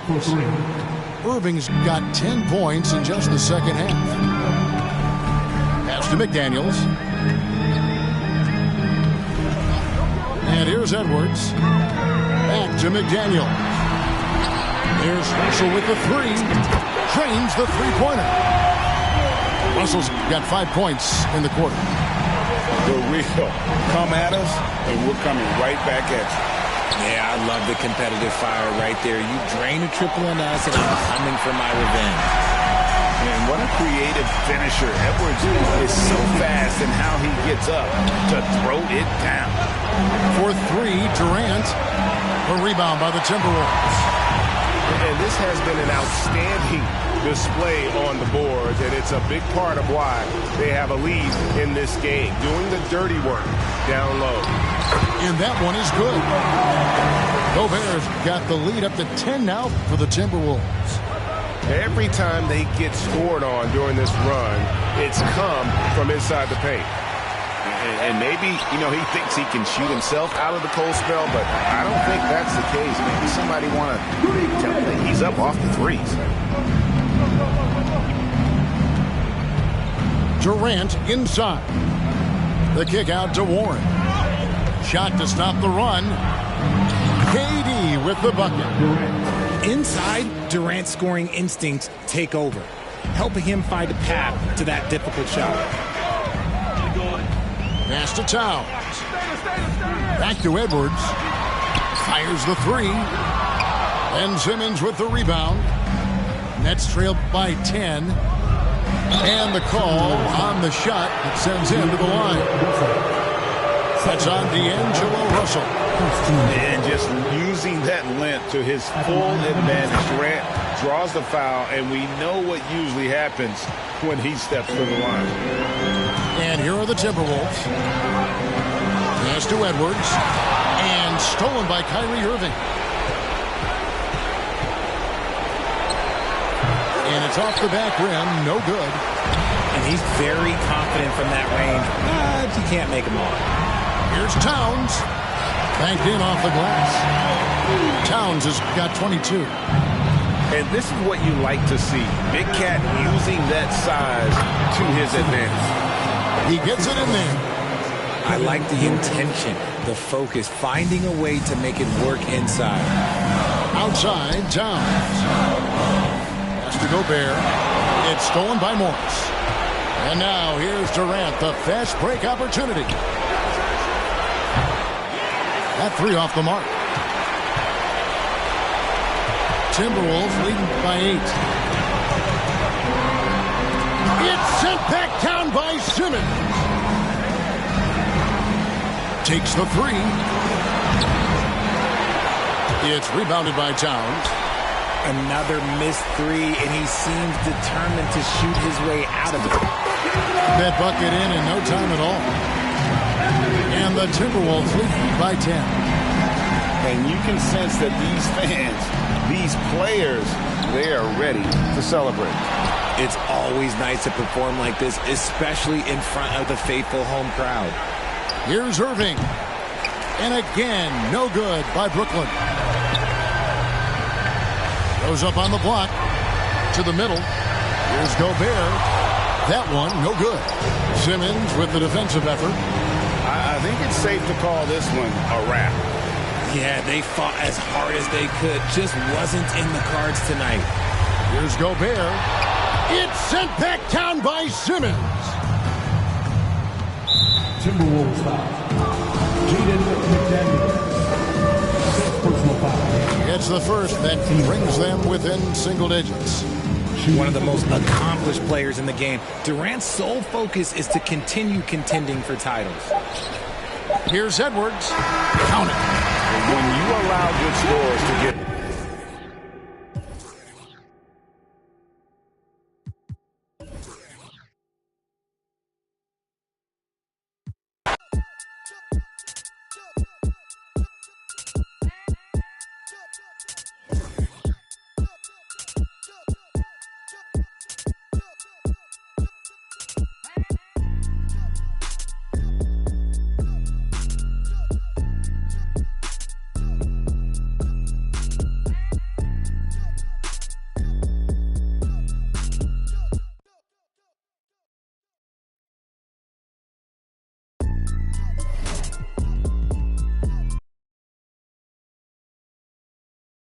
Speaker 1: Irving's got 10 points in just the second half. Pass to McDaniels. And here's Edwards. Back to McDaniel. Here's Russell with the 3. Drains the three-pointer. Russell's got 5 points in the quarter.
Speaker 3: The real come at us, and we're coming right back at you.
Speaker 9: Yeah, I love the competitive fire right there. You drain a triple on us, and I'm coming for my revenge.
Speaker 3: And what a creative finisher. Edwards is so fast in how he gets up to throw it down.
Speaker 1: For 3, Durant. A rebound by the Timberwolves.
Speaker 11: And this has been an outstanding display on the boards, and it's a big part of why they have a lead in this game, doing the dirty work down low.
Speaker 1: And that one is good. Gobert's got the lead up to 10 now for the Timberwolves.
Speaker 11: Every time they get scored on during this run, it's come from inside the paint. And maybe, you know, he thinks he can shoot himself out of the cold spell, but I don't think that's the case. Maybe somebody want to tell him that he's up off the threes.
Speaker 1: Durant inside. The kick out to Warren. Shot to stop the run. KD with the bucket.
Speaker 9: Inside, Durant's scoring instincts take over, helping him find a path to that difficult shot.
Speaker 1: Pass to Towns. Back to Edwards. Fires the three. Ben Simmons with the rebound. Nets trailed by 10. And the call on the shot that sends him to the line. That's on D'Angelo Russell.
Speaker 3: And just using that length to his full advantage. Durant draws the foul, and we know what usually happens when he steps to the line.
Speaker 1: And here are the Timberwolves. Pass to Edwards. And stolen by Kyrie Irving. And it's off the back rim. No good.
Speaker 9: And he's very confident from that range, but you can't make him all.
Speaker 1: Here's Towns. Banked in off the glass. Towns has got 22.
Speaker 11: And this is what you like to see. Big Cat using that size to his advantage.
Speaker 1: He gets it in there.
Speaker 9: I like the intention, the focus, finding a way to make it work inside.
Speaker 1: Outside, Towns. Has to Gobert. It's stolen by Morris. And now here's Durant, the fast break opportunity. That three off the mark. Timberwolves leading by 8. It's sent back down by Simmons. Takes the three. It's rebounded by Towns.
Speaker 9: Another missed three, and he seems determined to shoot his way out of it.
Speaker 1: That bucket in no time at all. And the Timberwolves lead by 10.
Speaker 3: And you can sense that these fans, these players, they are ready to celebrate.
Speaker 9: It's always nice to perform like this, especially in front of the faithful home crowd.
Speaker 1: Here's Irving. And again, no good by Brooklyn. Goes up on the block to the middle. Here's Gobert. That one, no good. Simmons with the defensive effort.
Speaker 3: I think it's safe to call this one a wrap.
Speaker 9: Yeah, they fought as hard as they could. Just wasn't in the cards tonight.
Speaker 1: Here's Gobert. It's sent back down by Simmons.
Speaker 10: Timberwolves foul. Jaden McDaniels. Personal foul.
Speaker 1: It's the first that brings them within single digits.
Speaker 9: One of the most accomplished players in the game. Durant's sole focus is to continue contending for titles.
Speaker 1: Here's Edwards. Count it.
Speaker 3: When you allow good scores to get